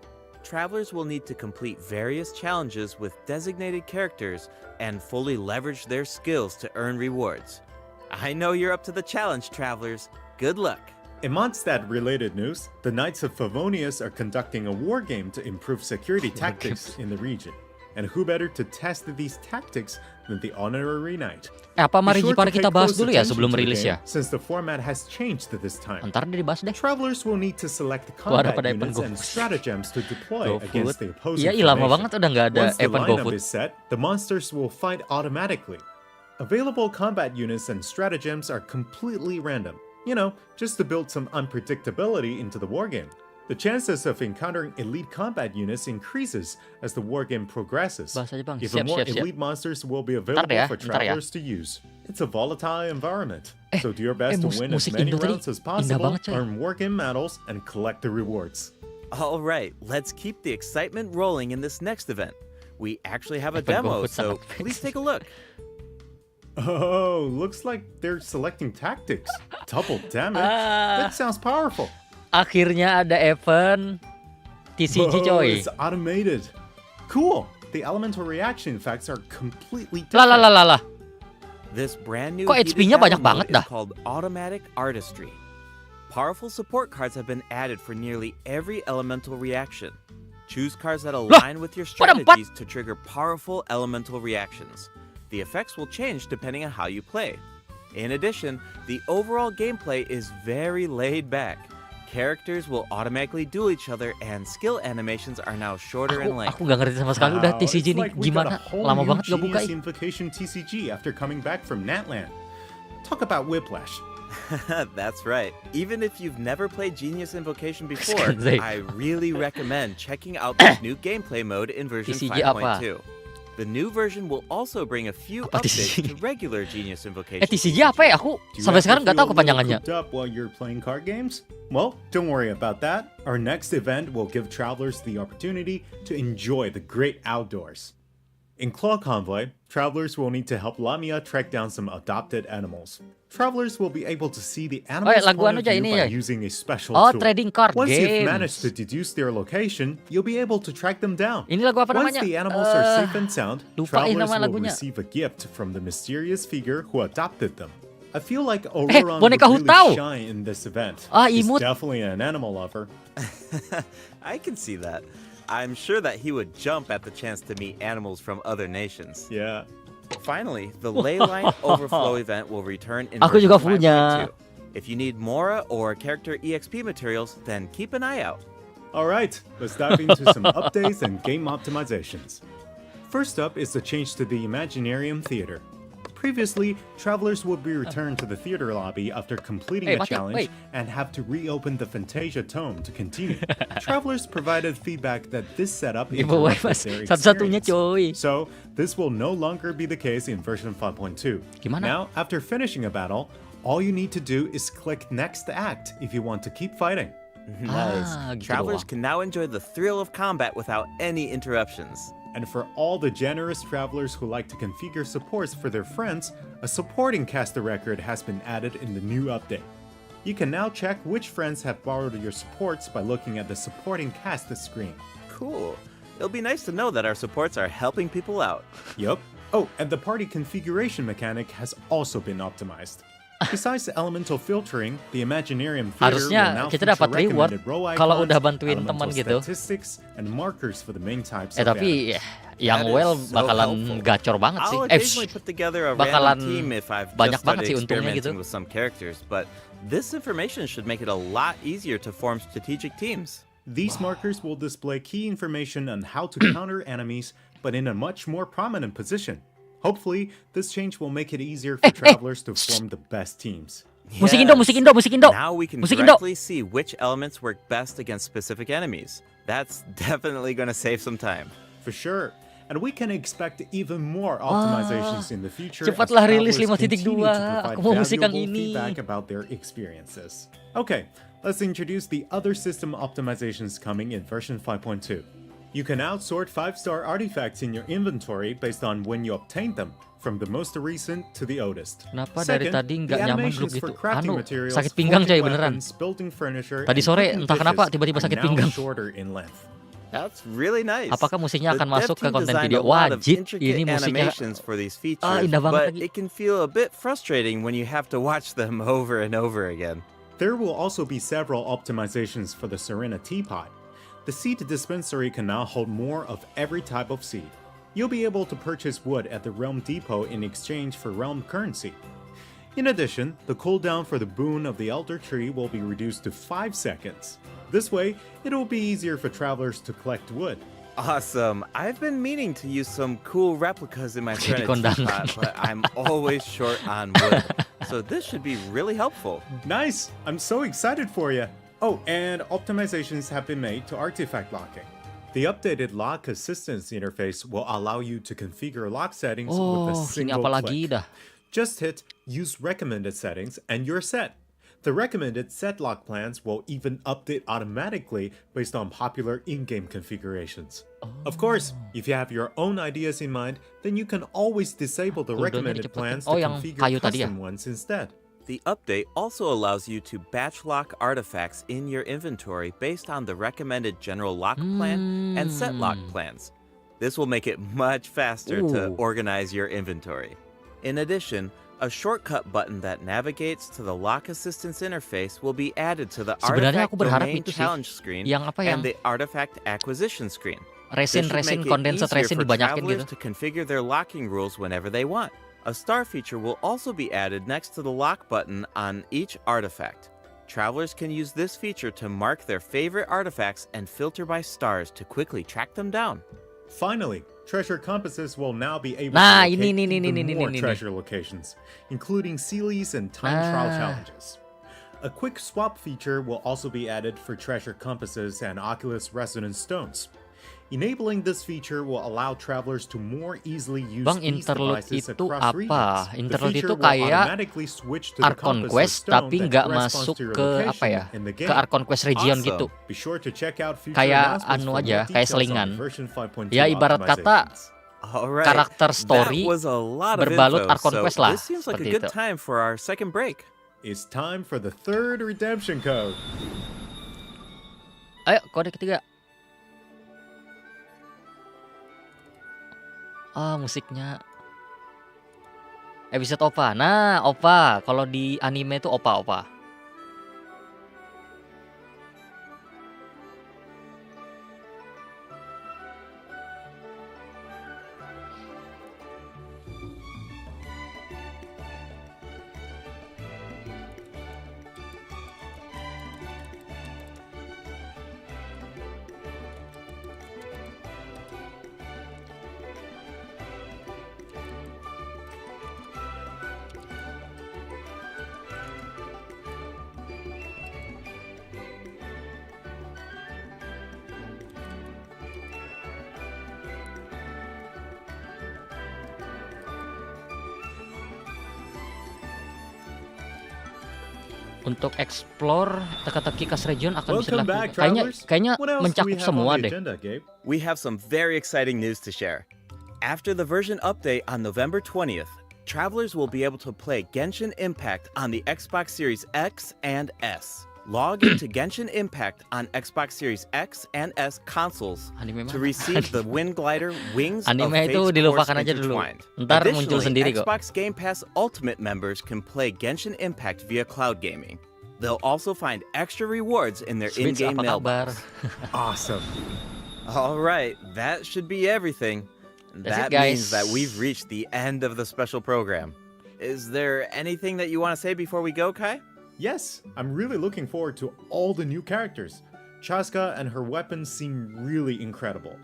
Travelers will need to complete various challenges with designated characters and fully leverage their skills to earn rewards. I know you're up to the challenge, Travelers. Good luck. In Mondstadt-related news, the Knights of Favonius are conducting a war game to improve security tactics in the region. And who better to test these tactics than the honorary knight? Apa Be Maricchi sure to kita pay bahas close dulu ya attention sebelum to the rilis game, ya. Since the format has changed this time. Ntar dia dibahas deh. Travelers will need to select ada combat pada event units and GoFood. stratagems to deploy GoFood. against the opposing Iya, lama formation. banget udah nggak ada Once the event lineup GoFood. is set, the monsters will fight automatically. Available combat units and stratagems are completely random. You know, just to build some unpredictability into the wargame. The chances of encountering elite combat units increases as the wargame progresses. Bahas aja, Bang. Even Siap, more siap, siap. elite monsters will be available ya, for ntar ya. travelers to use. It's a volatile environment, so do your best to win as musik many Indo tadi rounds as indah possible, banget, coy. earn wargame medals, and collect the rewards. All right, let's keep the excitement rolling in this next event. We actually have a Event demo, GoFood so sangat please fix. take a look. Oh, looks like they're selecting tactics. Double damage? That sounds powerful. Akhirnya ada event TCG Whoa, coy. it's automated. Cool. The elemental reaction effects are completely Lah lah different. lah lah lah. This brand new Kok heated HP-nya banyak battle banget mode dah? is called Automatic Artistry. Powerful support cards have been added for nearly every elemental reaction. Choose cards that align with your what a strategies to trigger powerful elemental reactions. The effects will change depending on how you play. In addition, the overall gameplay is very laid back. Characters will automatically duel each other and skill animations are now shorter in length. Aku nggak ngerti sama sekali udah Wow, TCG it's nih like we got gimana? a whole Lama new banget gak buka. Genius Invocation TCG after coming back from Natland. Talk about whiplash. That's right. Even if you've never played Genius Invocation before, Santai. I really recommend checking out this new gameplay mode in version TCG apa? 5.2. The new version will also bring a few Apa updates TCG? to regular Genius Invocation. TCG apa ya? Aku Do you sampai ever sekarang nggak feel tahu a little kepanjangannya. cooped up while you're playing card games? Well, don't worry about that. Our next event will give travelers the opportunity to enjoy the great outdoors. In Claw Convoy, travelers will need to help Lamia track down some adopted animals. Travelers will be able to see the animal's lagu point of anu aja view ini by ya. using a special Oh, tool. trading card Once you've games. managed to deduce their location, you'll be able to track them down. Ini lagu apa Once namanya? the animals are safe and sound, lupain travelers nama will lagunya. receive a gift from the mysterious figure who adopted them. I feel like Auroron would boneka really Hutau. shine in this event. He's imut. definitely an animal lover. I can see that. I'm sure that he would jump at the chance to meet animals from other nations. Yeah. Finally, the Leyline Overflow event will return in Aku version juga punya. 5.2. If you need MURAH or character EXP materials, then keep an eye out. Alright, let's dive into some updates and game optimizations. First up is the change to the Imaginarium Theater. Previously, travelers would be returned to the theater lobby after completing a challenge and have to reopen the Fantasia Tome to continue. Travelers provided feedback that this setup Giveaway, interrupted Mas. their Satu-satunya, experience. coy. So, this will no longer be the case in version 5.2. Gimana? Now, after finishing a battle, all you need to do is click Next Act if you want to keep fighting. Nice. gitu Travelers doang. can now enjoy the thrill of combat without any interruptions. And for all the generous travelers who like to configure supports for their friends, a supporting caster record has been added in the new update. You can now check which friends have borrowed your supports by looking at the supporting cast screen. Cool. It'll be nice to know that our supports are helping people out. Yup, Oh, and the party configuration mechanic has also been optimized. Besides the elemental filtering, the Imaginarium Theater will Harusnya now kita feature dapat reward recommended row kalau icons, udah bantuin elemental teman gitu. statistics, and markers for the main types of Tapi enemies. yang That well is so bakalan helpful. gacor banget sih. I'll occasionally put together a bakalan random team if I've banyak just banget started sih untungnya gitu. experimenting with some characters, but this information should make it a lot easier to form strategic teams. These markers will display key information on how to counter enemies, but in a much more prominent position. Hopefully, this change will make it easier for travelers to form the best teams. Musik Indo, musik Indo, musik Indo. Now we can Musik Indo. directly see which elements work best against specific enemies. That's definitely going to save some time. For sure. And we can expect even more optimizations in the future Cepatlah as rilis travelers 5.2. continue to provide Aku mau musik yang valuable ini. feedback about their experiences. Okay, let's introduce the other system optimizations coming in version 5.2. You can now sort 5-star artifacts in your inventory based on when you obtained them, from the most recent to the oldest. Kenapa dari Second, tadi the nggak nyaman animations dulu for gitu? crafting Anu, materials, sakit pinggang coy forging beneran. weapons, building furniture, Tadi and sore cooking entah kenapa dishes tiba-tiba are sakit now pinggang. shorter in length. That's really nice. Apakah musiknya The akan masuk dev ke team konten designed video? a lot of Wajib intricate ini musiknya. animations for these features, Indah banget but lagi. it can feel a bit frustrating when you have to watch them over and over again. There will also be several optimizations for the Serena teapot. The seed dispensary can now hold more of every type of seed. You'll be able to purchase wood at the Realm Depot in exchange for Realm currency. In addition, the cooldown for the boon of the Elder Tree will be reduced to 5 seconds. This way, it will be easier for travelers to collect wood. Awesome. I've been meaning to use some cool replicas in my Jadi Serenity kondangan. teapot, but I'm always short on wood. So this should be really helpful. Nice! I'm so excited for you! Oh, and optimizations have been made to artifact locking. The updated lock assistance interface will allow you to configure lock settings with a Oh, ini single apa lagi click. dah? Just hit Use Recommended Settings and you're set. The recommended set lock plans will even update automatically based on popular in-game configurations. Of course, if you have your own ideas in mind, then you can always disable the Cooldownnya recommended dicepetin. plans Oh, to yang configure kayu tadi ya? custom ones instead. The update also allows you to batch lock artifacts in your inventory based on the recommended general lock plan and set lock plans. This will make it much faster to Ooh. organize your inventory. In addition, a shortcut button that navigates to the lock assistance interface will be added to the Sebenarnya artifact aku berharap domain itu sih, challenge screen yang apa and yang the artifact acquisition screen. This should resin make it condensed easier resin for dibanyakin travelers gitu. to configure their locking rules whenever they want. A star feature will also be added next to the lock button on each artifact. Travelers can use this feature to mark their favorite artifacts and filter by stars to quickly track them down. Finally, treasure compasses will now be able Nah, to locate ini, even more ini. treasure locations, including Sealies and time trial challenges. A quick swap feature will also be added for treasure compasses and Oculus Resonance stones. Enabling this feature will allow travelers to more easily use Bang, these interlude devices itu across apa? regions. The Interlude feature itu will kayak automatically switch to the Arkon compass or Quest stone tapi that nggak corresponds masuk to your ke apa location ya? in the Ke game. Arkon Quest region Awesome. gitu. Be sure to check out future Kayak announcements anu for aja, more kayak details on selingan. version 5.2 Ya ibarat kata optimizations. All right. karakter story that was a lot of berbalut info, Arkon so Quest lah, this seems like a seperti good itu. time for our second break. It's time for the third redemption code. Ayo, kode ketiga. Musiknya episode OPA. Nah, OPA. Kalau di anime itu OPA. Untuk explore teka-teki Kas Region akan bisa Welcome back, travelers. Kayaknya What else do we mencakup have semua on the deh. agenda, Gabe? We have some very exciting news to share. After the version update on November 20th, travelers will be able to play Genshin Impact on the Xbox Series X and S. log into Genshin Impact on Xbox Series X and S consoles to receive the Wind Glider Wings of Anime Fate's itu Course dilupakan aja dulu. Intertwined. Ntar muncul sendiri kok. Xbox Game Pass Ultimate members can play Genshin Impact via cloud gaming. They'll also find extra rewards in their Switch in-game apa kabar? mailbox. Awesome. All right, that should be everything. That's it, That means guys. that we've reached the end of the special program. Is there anything that you want to say before we go, Kai? Yes, I'm really looking forward to all the new characters. Chaska and her weapons seem really incredible.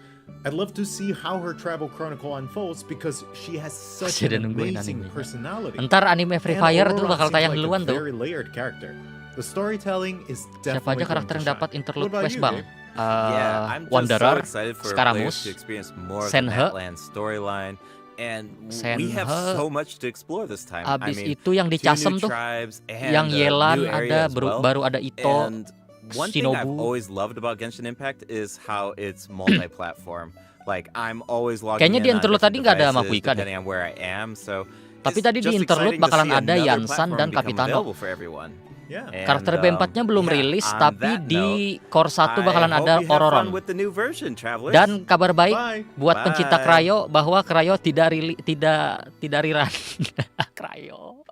I'd love to see how her travel chronicle unfolds because she has such Masih ada an nungguin amazing animenya. personality. Ntar anime Free And Fire Aurora tuh bakal seems tayang like duluan a tuh. very layered character. The storytelling is Siapa definitely aja karakter yang going to dapat shine. interlude What about quest you, bang? Gabe? I'm just so Wanderer, excited for Scaramouche, players to experience more of the Senhe, Matland storyline. And we have Senhe. so much to explore this time. Abis itu yang di 2 Casem new tuh, tribes and yang a Yelan new area ada, as well. baru ada Ito, And one thing I've Shinobu. always loved about Genshin Impact is how it's multi-platform. Like I'm always logging Kayaknya in di on interlude different tadi nggak ada devices Makuika deh. depending on where I am. So Tapi it's tadi di just interlude exciting to bakalan see ada another Yansan platform dan become Kapitano. available for everyone. Yeah. And, Karakter B4-nya belum yeah, rilis, on tapi that di note, core 1 bakalan I ada hope you have fun Ororon. with the new version, travelers. Dan kabar baik Bye. buat pencinta Bye. Krayo bahwa Krayo tidak rerun. Krayo.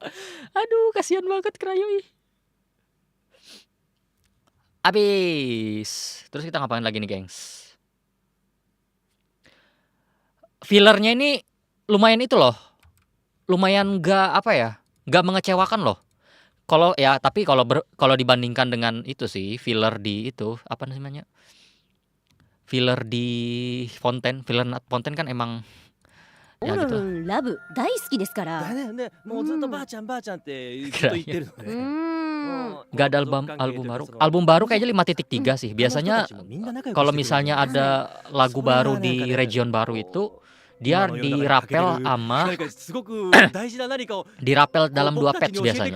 Aduh, kasihan banget Krayo ih. Abis. Terus kita ngapain lagi nih, gengs? Fillernya ini lumayan itu loh. Lumayan nggak apa ya? Nggak mengecewakan loh. Kalau ya, tapi kalau dibandingkan dengan itu sih, filler di itu apa namanya? Filler di Fontaine, filler Fontaine kan emang ya gitu. ラブ大好きですからだねもうずっとばあちゃんばあちゃんってずっと言ってるのね。Nggak ada album baru. Album baru kayaknya 5.3 sih. Biasanya kalau misalnya ada lagu baru di region baru itu dia dirapel sama dirapel dalam 2 patch biasanya.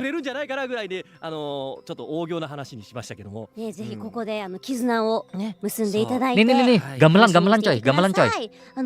ね、ぜひここで絆を結んでいただいて、 Nih, gamelan coy, gamelan coy.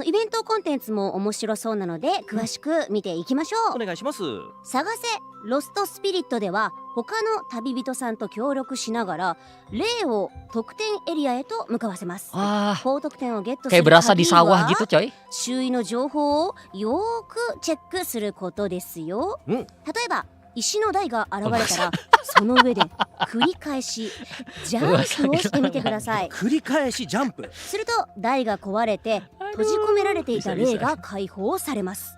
イベントコンテンツも面白そうなので詳しく見ていきましょう。お願いします。探せロストスピリットでは他の旅人さんと協力しながら霊を特典エリアへと向かわせます。 Wah, 高得点をゲットす kayak る berasa 旅 di sawah は gitu coy. 周囲の情報をよーくチェックすることですよ。例えば石の台が現れたらその上で繰り返しジャンプをしてみてください。繰り返しジャンプ。すると台が壊れて閉じ込められていた霊が解放されます。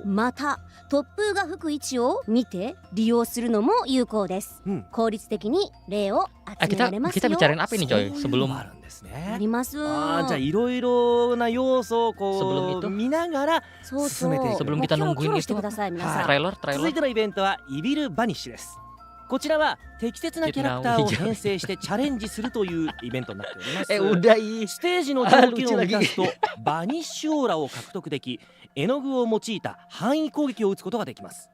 また突風が吹く位置を見て利用するのも有効です。効率的に霊を集められますよ。 kita bicarain apa ini coy sebelum あります。じゃあいろいろな要素を sebelum こ itu う見ながらそう進めていく。 sebelum kita もうキョロキョ nungguin ロして itu ください皆さん。 trailer 続いてのイベントはイビルバニッシュです。こちらは適切なキャラクターを編成してチャレンジするというイベントになっております。 udah ih. ステージの条件を満たすとバニッシュオーラを獲得でき、絵の具を用いた範囲攻撃を打つことができます。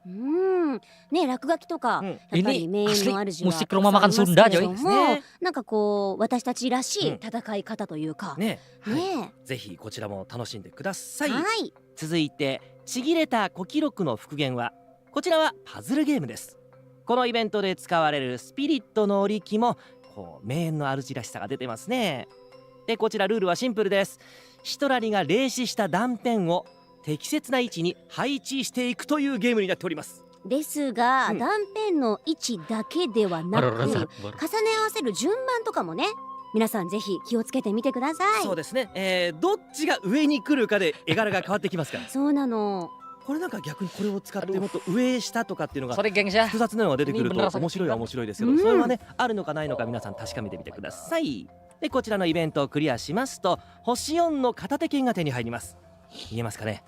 ね、落書きとか、やっぱり名演の主は musik rumah makan Sunda coy. なんかこう私たちらしい戦い方というか、ね、ね、ぜひこちらも楽しんでください。はい。続いてちぎれた古記録の復元は、こちらはパズルゲームです。このイベントで使われるスピリットの織り機もこう名演の主らしさが出てますね。でこちらルールはシンプルです。シトラリが霊視した断片を適切な位置に配置していくというゲームになっております。ですが、断片の位置だけではなく重ね合わせる順番とかもね、皆さんぜひ気をつけてみてください。そうですね、どっちが上に来るかで絵柄が変わってきますから。そうなの。これなんか逆にこれを使ってもっと上下とかっていうのが Sorry gengs ya. 複雑なのが出てくると面白いは面白いですけど、それはねあるのかないのか皆さん確かめてみてください。でこちらのイベントをクリアしますと星4の片手剣が手に入ります。見えますかね。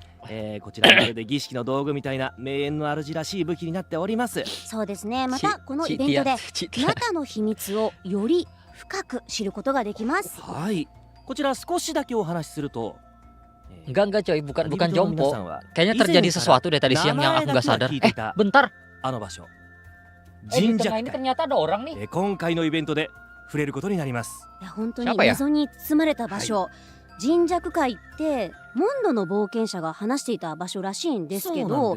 こちらまるで儀式の道具みたいな名演の主らしい武器になっております。そうですね。またこのイベントで中の秘密をより深く知ることができます。はい。こちら少しだけお話しすると。 Enggak coy, bukan jompo. Kayaknya terjadi sesuatu deh tadi siang yang aku nggak sadar. Bentar. あの場所。 Di tengah ini ternyata ada orang nih. 今回のイベントで触れることになります。いや本当に謎に包まれた場所。神弱界ってモンドの冒険者が話していた場所らしいんですけど、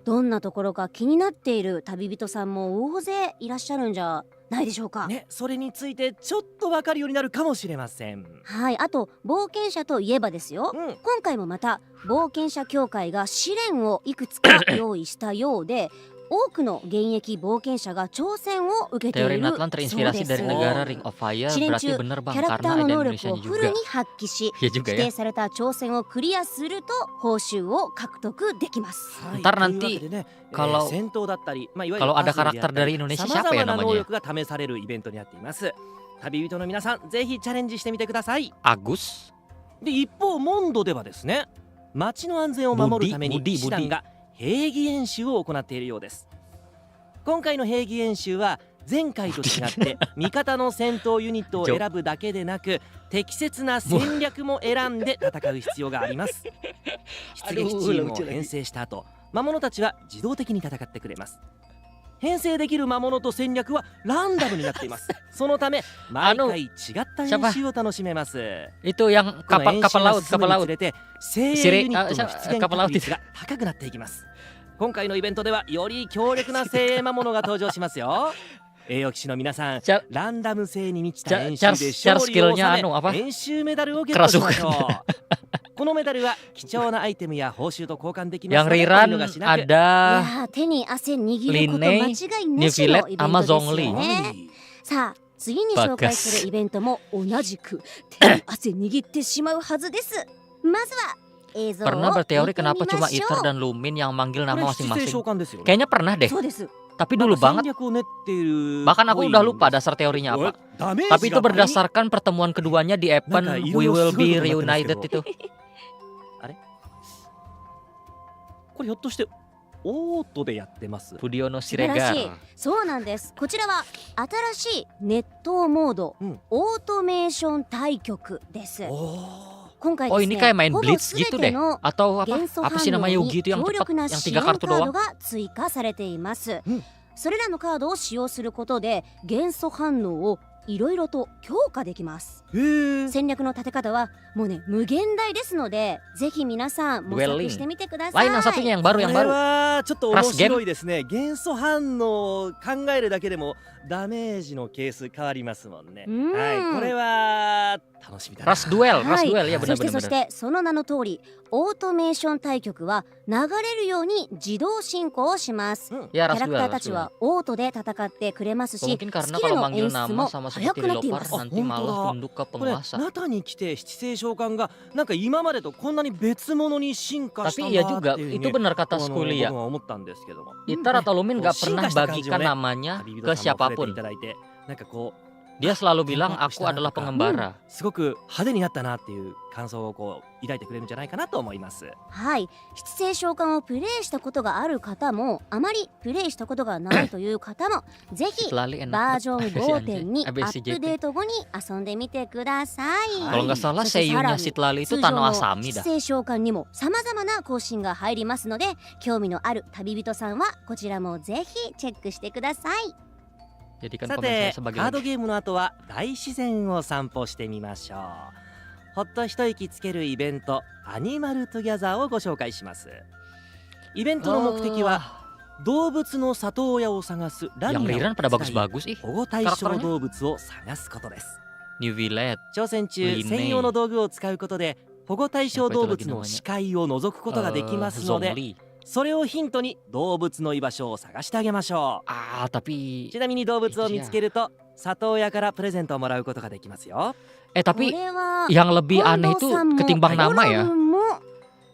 どんなところか気になっている旅人さんも大勢いらっしゃるんじゃないでしょうか。ね、それについてちょっとわかるようになるかもしれません。はい、あと冒険者といえばですよ、今回もまた冒険者協会が試練をいくつか用意したようで多くの現役冒険者が挑戦を受けてい Teori る Natlan そう terinspirasi です。 dari negara Ring of Fire 試練 berarti 中 bener キ bang ャラクター karena の ada 能力 Indonesia を nya フル juga. に発揮し Iya juga 指 ya. 定された挑戦をクリアすると報酬を獲得できます。 Ntar nanti kalau 戦闘だったり、いわゆる kalau ada パズルであった karakter り dari Indonesia 様 siapa 々 ya な能 namanya? 力が試されるイベントになっています。旅人の皆さん、ぜひチャレンジしてみてください。 Agus? で、一方モンドではですね、街の安全を守るために騎士団が兵技演習を行っているようです。今回の兵技演習は前回と違って味方の戦闘ユニットを選ぶだけでなく適切な戦略も選んで戦う必要があります。出撃チームを編成した後、魔物たちは自動的に戦ってくれます。編成できる魔物と戦略はランダムになっています。そのため毎回違った演習を楽しめます。 Itu yang kapal laut, kapal laut. 精鋭ユニットの出現確率が高くなっていきます。今回のイベントではより強力な精鋭魔物が登場しますよ。栄誉騎士の皆さん、ランダム性に満ちた演習で勝利を収め演習メダルをゲットしましょう。このメダルは貴重なアイテムや報酬と交換できますのでお見逃しなく。 ada 手に汗握ること間違いなしのイベントですよね。さあ次に紹介するイベントも同じく手に汗握ってしまうはずです。まずは Pernah berteori kenapa cuma Iter dan Lumin yang manggil nama masing-masing? Kayaknya pernah deh. Tapi dulu banget. Bahkan aku udah lupa dasar teorinya apa. Tapi itu berdasarkan pertemuan keduanya di event We Will Be Reunited itu. これひょっとしてオートでやってます。 Fudio no 素晴らしい。 Siregar. そうなんです。こちらは新しい熱湯モード、オートメーション対局です。今回 Oh です ini ね、 kayak main ほぼ Blitz 全 gitu て deh. の Atau apa? 元素 Apa sih 反応 namanya に Yugi itu yang 強力 cepat, な yang 支 3 援 kartu カード doang? が追加されています。それらのカードを使用することで元素反応をいろいろと強化できます。戦略の立て方はもうね無限大ですので、ぜひ皆さん模索してみてください。 Lain yang satunya yang baru yang これ baru. はちょっと面白いですね。元素反応を考えるだけでもダメージのケース変わりますもんね。はい、これは楽しみだな。 Ras duel, ras はい duel ya そして benar-benar. そしてその名の通りオートメーション対局は流れるように自動進行をします。キ Ya ャ ras ラクタ duel, ーた ras ち duel. はオートで戦ってくれますし、 Mungkin ス karena キル kalau の manggil 演出 nama も sama 速 seperti くなっていま Lopar す。 nanti malah tunduk ke これ penguasa. ナタに来て七星召喚がなんか今までとこんなに別物に進化したん Tapi だ ya って juga いうふう itu に benar kata 僕 Skuli ya. は思ったんですけども。 Iter atau Lumin gak pernah bagikan namanya ke siapapun. なんかこう Dia selalu bilang aku adalah pengembara. すごく派手になったなっていう感想をこう抱いてくれるんじゃないかなと思います。はい、七星召喚をプレイしたことがある方もあまりプレイしたことがないという方もぜひ Lali enak バージョン banget. 5.2 ア ABCJP. ップデート後に遊んでみてください。 Kalau nggak salah そしてさら seiyunya に Citlali itu 通常 Tano の Asami 七 dah. 星召喚にもさまざまな更新が入りますので、興味のある旅人さんはこちらもぜひチェックしてください。 Jadikan さ komen て saya sebagai カード lagi. ゲームの後は大自然を散歩してみましょう。ほっと一息つけるイベントアニマルトギャザーをご紹介します。イベントの目的は動物の里親を探すラミ Yang ア Liran を pada 使い bagus-bagus ih. 保護対象 karakternya. 動物を探すことです。 New Village. 挑戦中 Linnea 専用の道具を使うことで保護対象動物の視界を覗くことができますので、 Zongli. それをヒントに動物の居場所を探してあげましょう。 Ah, tapi ちなみに動物を見つけると里親からプレゼントをもらうことができますよ。 tapi これは yang lebih 近 aneh 藤 itu さんも ketimbang nama ヨ ya. ロ君も好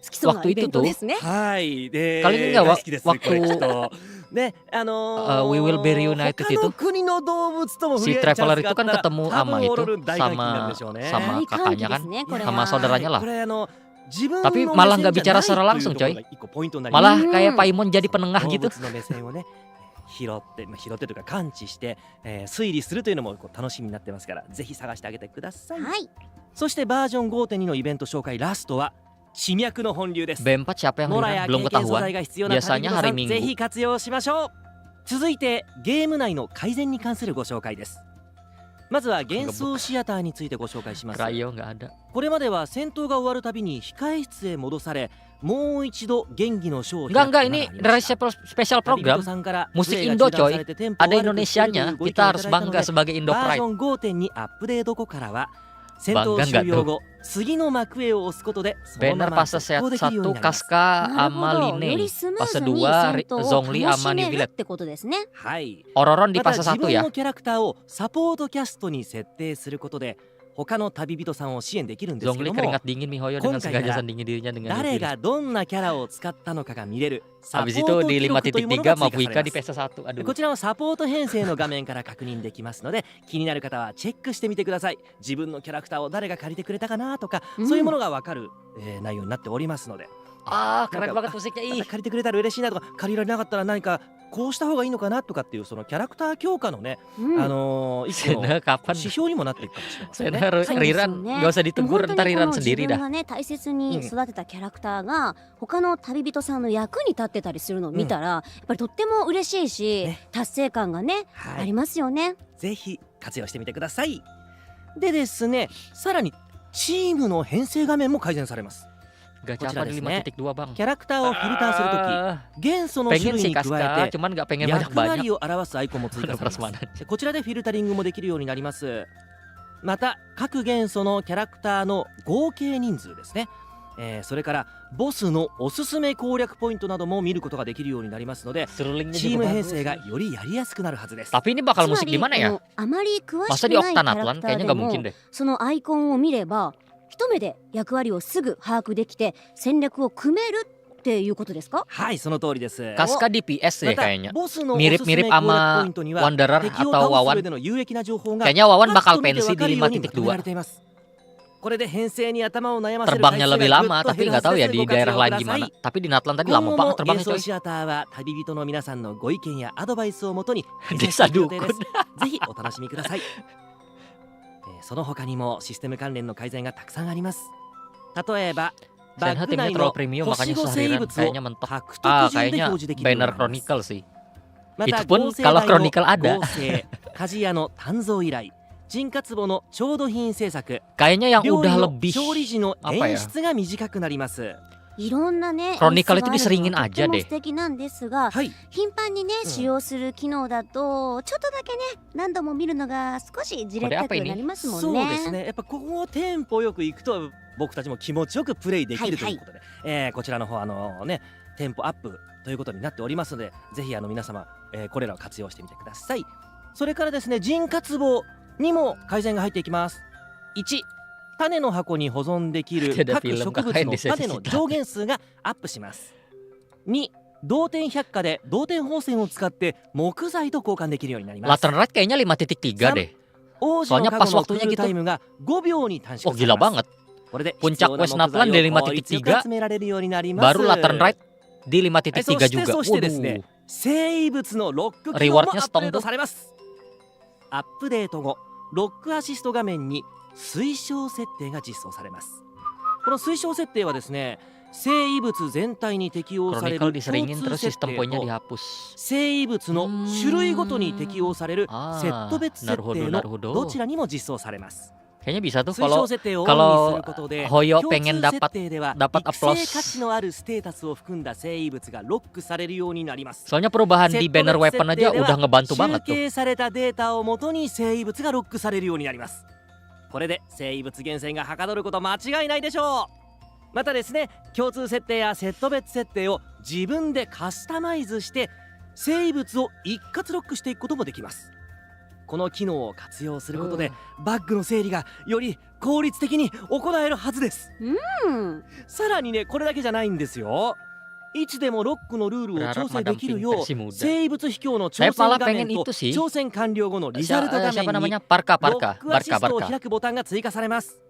きそうな Waktu イベ itu ント tuh ですね。はいで Kali ini nggak 大好きですこ waktu れきっとねWe Will Be Reunited 他の itu 国の動物とも si 触れ合うチャンス traveler があ itu った kan ら ketemu 多 sama 分オロル itu 大解禁なんでしょうね。 sama 大歓 kakaknya 喜で kan すねこれ sama は。 saudaranya lah. これ自分 Tapi の malah 目 nggak 線じゃ bicara ない secara っていう langsung ところ coy. が一個ポイントになります。 Malah kayak Paimon jadi penengah 動 gitu. 物の目線をね拾ってというか感知して、推理するというのもこう楽しみになってますからぜひ探してあげてください。はい。そしてバージョン 5.2 のイベント紹介ラストは地脈の本流です。 B4 siapa yang モラ Liran や belum 経験素 ketahuan. 材が必要な旅 Biasanya 人さ hari んぜ Minggu. ひ活用しましょう。続いてゲーム内の改善に関するご紹介です。まずは幻想シアターについてご紹介します。 Rayo nggak ada. これまでは戦闘が終わるたびに控え室へ戻されもう一度元気のショーを Enggak, ini dari special program musik Indo coy. Ada Indonesianya. Kita harus bangga sebagai Indo バー Pride. ジョン5.2アップデート後からは戦 Bangga 闘 nggak 終了後次の幕へを押すことでそのま Banner ま fase 続行できるように 1 なります。 Casca なるほ sama ど、よ Line. りスムー Fase ズに 2 戦闘を Zhongli 楽し sama め New る Village. ってことですね。はい。 Ororon di また fase 自 1 分 ya. のキャラクターをサポートキャストに設定することで他の旅人さんを支援できるんですけ Zhongli ども keringat dingin Mihoyo dengan Kongkai segala kara, jasa dingin dirinya dengan New 誰 Village. がどんなキャラを使ったのかが見れるサポ Habis ー itu ト di 記録というものが 5.3 追加さ Mabuika れ di ます。 fase 1. Aduh. こちらはサポート編成の画面から確認できますので気になる方はチェックしてみてください。自分のキャラクターを誰が借りてくれたかなとか、そういうものがわかる、内容になっておりますので Ah, keren なんか banget musiknya. ま Ih. た借りてくれたら嬉しいなとか借りられなかったら何かこうした方がいいのかなとかっていうそのキャラクター強化のね、一個の Sena 指 kapan? 標にもなっていくかもしれませんね。 Sena そうですよ Riran ね。 gak usah でも ditegur 本 ntar 当にこ Riran の自 sendiri 分 dah. がね大切に育てたキャラクターが他の旅人さんの役に立ってたりするのを見たら、やっぱりとっても嬉しいし、ね達成感がね、はいありますよね。ぜひ活用してみてください。でですね、さらにチームの編成画面も改善されます。 Gacha Kocira apa di desu ne. 5.2 bang? キャラクターをフィルターすると Ah, き、元素の種 pengen 類 sih に加 Casca, えて cuman gak pengen 役 banyak-banyak. 割を表すアイコンも追加 Ada されます。 prasmanan. こちらでフィルタリングもできるようになります。また各元素のキャラクターの合計人数ですね、それからボスのおすすめ攻略ポイントなども見ることができるようになりますので Serulingnya チーム juga 編 bagus. 成がよりやりやすくなるはずです。 Tapi ini bakal つま musik り di mana こ ya? のあまり詳し Masa く di ないキャラ Octanatlan? クター Kayaknya で gak も mungkin deh. そのアイコンを見れば一目で役割をすぐ把握できて戦略を組めるっていうことですか？はい、その通りです。 Casca di PS ま deh た kayaknya. ボスのおすすめ攻 Mirip-mirip 略ポイ sama ントには Wanderer 敵を atau 倒す Wawan. 上での有益な情報が Kayaknya Wawan パッ bakal と見て pensi わか di るようにまとめられて 5.2. います。これで編成に頭を悩ませる Terbangnya 回数 lebih がぐっ lama と tapi 減る nggak は tahu ず ya です。 di ご活 daerah 用 lain くださ gimana. い。 Tapi di Natlan tadi 今 lama 後 banget も terbangnya 幻想 coy. シアターは旅人の皆さんのご意見やアドバイスをもとに Desa 予定 dukun. です。ぜひお楽しみください。その他にもシステム関連の改善がたくさんあります。例えばバ Senha ッグ timnya 内 terlalu の premium 星 makanya 5 susah 生 Riran. 物を Kayaknya mentok. 獲 Ah 得順で kayaknya 表示できるようにな banner ります。 Chronicle sih. また Itu pun 合成 kalau 台の Chronicle ada. 合成鍛冶屋の鍛造依頼人活簿の調度品制作 Kayaknya yang 料理 udah の lebih 調理時の apa ya? 演出が短くなります。いろんなね Chronicle 演出 itu があるのは diseringin とて aja も deh. 素敵なんですが、はい、頻繁にね使用する機能だとちょっとだけね何度も見るのが少しじれったくなりますもんね。そうですね。やっぱここをテンポよく行くと僕たちも気持ちよくプレイできるということで、こちらの方テンポアップということになっておりますので、ぜひ皆様、これらを活用してみてください。それからですね、人活簿にも改善が入っていきます。1、種の箱に保存できる Tidak 各 film 植物 kakak の yang 種の disediakan. 上限数がアップします。2、同点百科で同点宝線を使って木材と交換できるようになります。 Lantern Ride kayaknya 5.3 deh. 王子の Soalnya 加 pas 護の waktunya クール gitu. タイムが5秒に短 Oh 縮され gila ます。 banget. これで Puncak Quest Natlan dari 5.3 集められるようになります。 baru Lantern Ride di 5.3 そして juga. そしてですね Waduh. 生物のロック機能もア Rewardnya ップデー stone ト tuh. されます。アップデート後ロックアシスト画面に推奨設定が実装されます。この推奨設定はですね、生物全体に適用され Chronicle る diseringin 共通 terus 設 sistem 定 poinnya と dihapus. 生物の種類ごとに適用されるセット別設定 なるのほどどちらにも実装されます。 Kayaknya bisa tuh 推奨 kalau 設定をオンにすることで Hoyo 共 pengen 通 dapat 設定では dapat 育成 applause. 価値のあるステータスを含んだ生物がロックされるようになります。 soalnya perubahan di banner weapon aja udah ngebantu 集 banget tuh. 計されたデータをもとに生物がロックされるようになります。これで生物厳選がはかどること間違いないでしょう。またですね、共通設定やセット別設定を自分でカスタマイズして生物を一括ロックしていくこともできます。この機能を活用することでバッグの整理がより効率的に行えるはずです。さらにね、これだけじゃないんですよ。いつでもロックのルールを調整できるよう生物秘境の挑戦画面と挑戦完了後のリザルト画面にロックアシストを開くボタンが追加されます。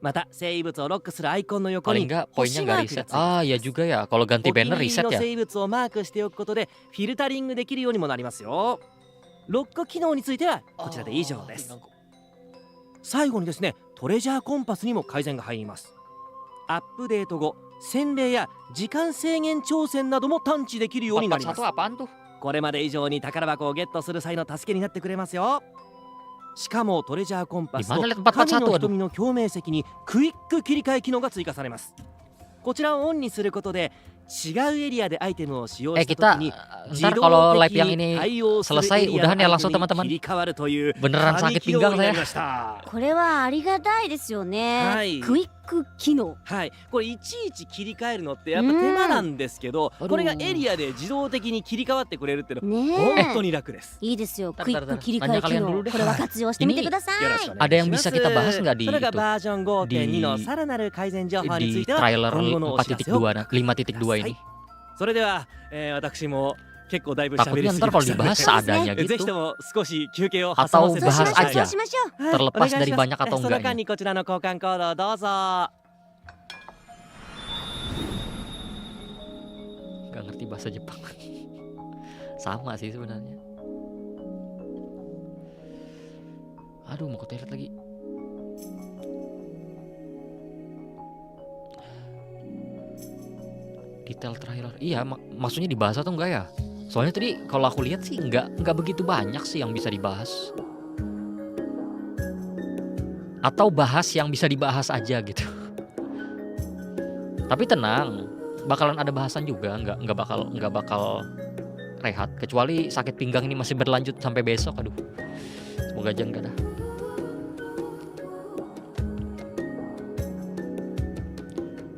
また生物をロックするアイコンの横 Paling に nggak 星 poinnya マ nggak ークが reset. ついてます。 Ah ya juga ya, kalau ganti お気に banner 入り reset の ya. 生物をマークしておくことでフィルタリングできるようにもなりますよ。ロック機能についてはこちらで以上です。最後にですね、トレジャーコンパスにも改善が入ります。アップデート後、洗礼や時間制限挑戦なども探知できるようになります。 apaan tuh? これまで以上に宝箱をゲットする際の助けになってくれますよ。しかもトレジャーコンパスと Di mana lihat 441? 神の瞳の共鳴石にクイック切り替え機能が追加されます。こちらをオンにすることで違うエリアでアイテムを使用した時 kita に ntar kalau live yang ini selesai udahan ya langsung teman-teman. 切り替わるという Beneran 神 sakit 機能 pinggang にな saya. りました。これはありがたいですよね、はい、クイック機能。はい、これいちいち切り替えるのってやっぱ手間なんですけど、これがエリアで自動的に切り替わってくれるっていうのはね本当に楽です。いいですよ、 Bentar, クイック bentar. 切り替え機能。これは活用してみてください。よろしくお願いします。 Ada yang bisa kita bahas nggak di それが itu? バージョン 5.2 のさらなる改善情報につい Di ては trailer 今後のお知らせを 4.2 5.2 ini. それでは、私も結構だいぶ喋り Takutnya すぎ ntar ま kalau した dibahas seadanya ぜひと gitu. も少し休憩を挟 Atau ませて bahas ください。 aja しましょう。はい terlepas お願いします dari banyak atau その間 enggaknya. にこちらの交換コードをどうぞ。 Gak ngerti bahasa Jepang. Sama sih sebenarnya. Aduh, mau ke toilet lagi. Detail trailer. Iya, maksudnya dibahas atau enggak ya? Soalnya tadi kalau aku lihat sih enggak begitu banyak sih yang bisa dibahas. Atau bahas yang bisa dibahas aja gitu. Tapi tenang, bakalan ada bahasan juga, enggak bakal rehat kecuali sakit pinggang ini masih berlanjut sampai besok. Aduh. Semoga aja enggak dah.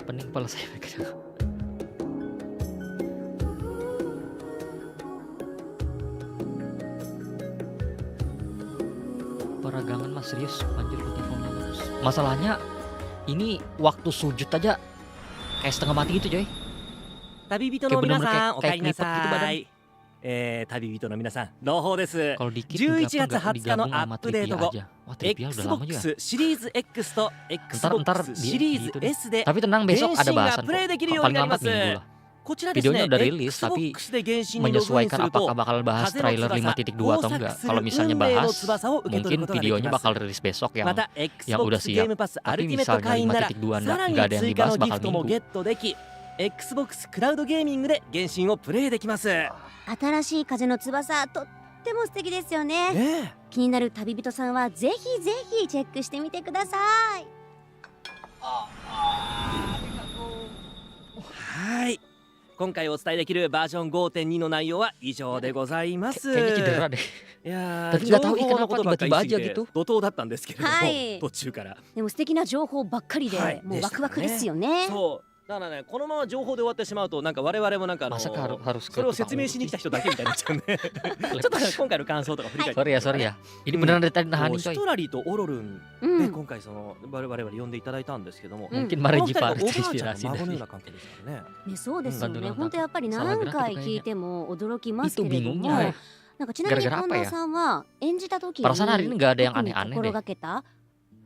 Pening kepala saya. Peragangan mas serius, anjir teleponnya bagus. Masalahnya ini waktu sujud aja kayak setengah mati gitu coy. 旅人の皆さんお帰りな kayak kelipet gitu さ badan. い。旅人の皆さん朗報です。 Kalau dikit 11 kenapa 月 nggak 20日の digabung ア sama ップデート Trivia 後 aja. Wah Trivia udah lama juga. Xbox シリーズ X と Ntar Xbox di- シリー gitu ズ deh. S で Tapi tenang besok ada Genshin が bahasan プレイできる kok. ように Paling なりま lambat す。 minggu lah. こちらですね Videonya udah rilis tapi Xbox で原神にログインす menyesuaikan ると apakah bakal bahas 風の trailer 翼 5.2 atau enggak. Kalau misalnya 運命の bahas 翼を受け取る mungkin ことができ videonya ます。 bakal rilis besok ま yang た yang udah Xbox ゲー siap. ムパスアル Tapi ティメット misalnya 会員なら 5.2 さら nggak に ada yang 追加の dibahas ギフ bakal トも minggu. ゲットでき Xbox クラウドゲーミングで原神をプレイできます。新しい風の翼、とっても素敵ですよね。ね気になる旅人さんはぜひぜひチェックしてみてください。はい。今回お伝えできるバージョン 5.2 の内容は以上でございます。 Kayaknya cedera deh. いや Tadi ー、 nggak 情 tahu 報のことばっかり kenapa すぎ tiba-tiba て aja gitu. 怒涛だったんですけれども、はい途中から。でも素敵な情報ばっかりで、はいもうワクワクですよね。そう。だからね、このまま情報で終わってしまうと、なんか我々もなんかまさかharus それを説明しに来た人だけみたいになっちゃうんで、ちょっと今回の感想とか振り返って。 Sorry ya. Ini beneran dari tadi こ nahanin うシ coy. トラリとオロルンうね、ん、今回その我々は呼んでいただいたんですけども、 Mungkin この Maricchi 二人が Pak おばあちゃん terinspirasi の孫のよう dari な関係ですからね。ね、そうですよね。うん本当やっぱり何回聞いても驚きますけれども、 Itu bingungnya. なんかちなみに Gara-gara 近 apa ya? 藤さんは演じた時に Perasaan hari ini nggak ada yang 特に aneh-aneh 心 deh. がけた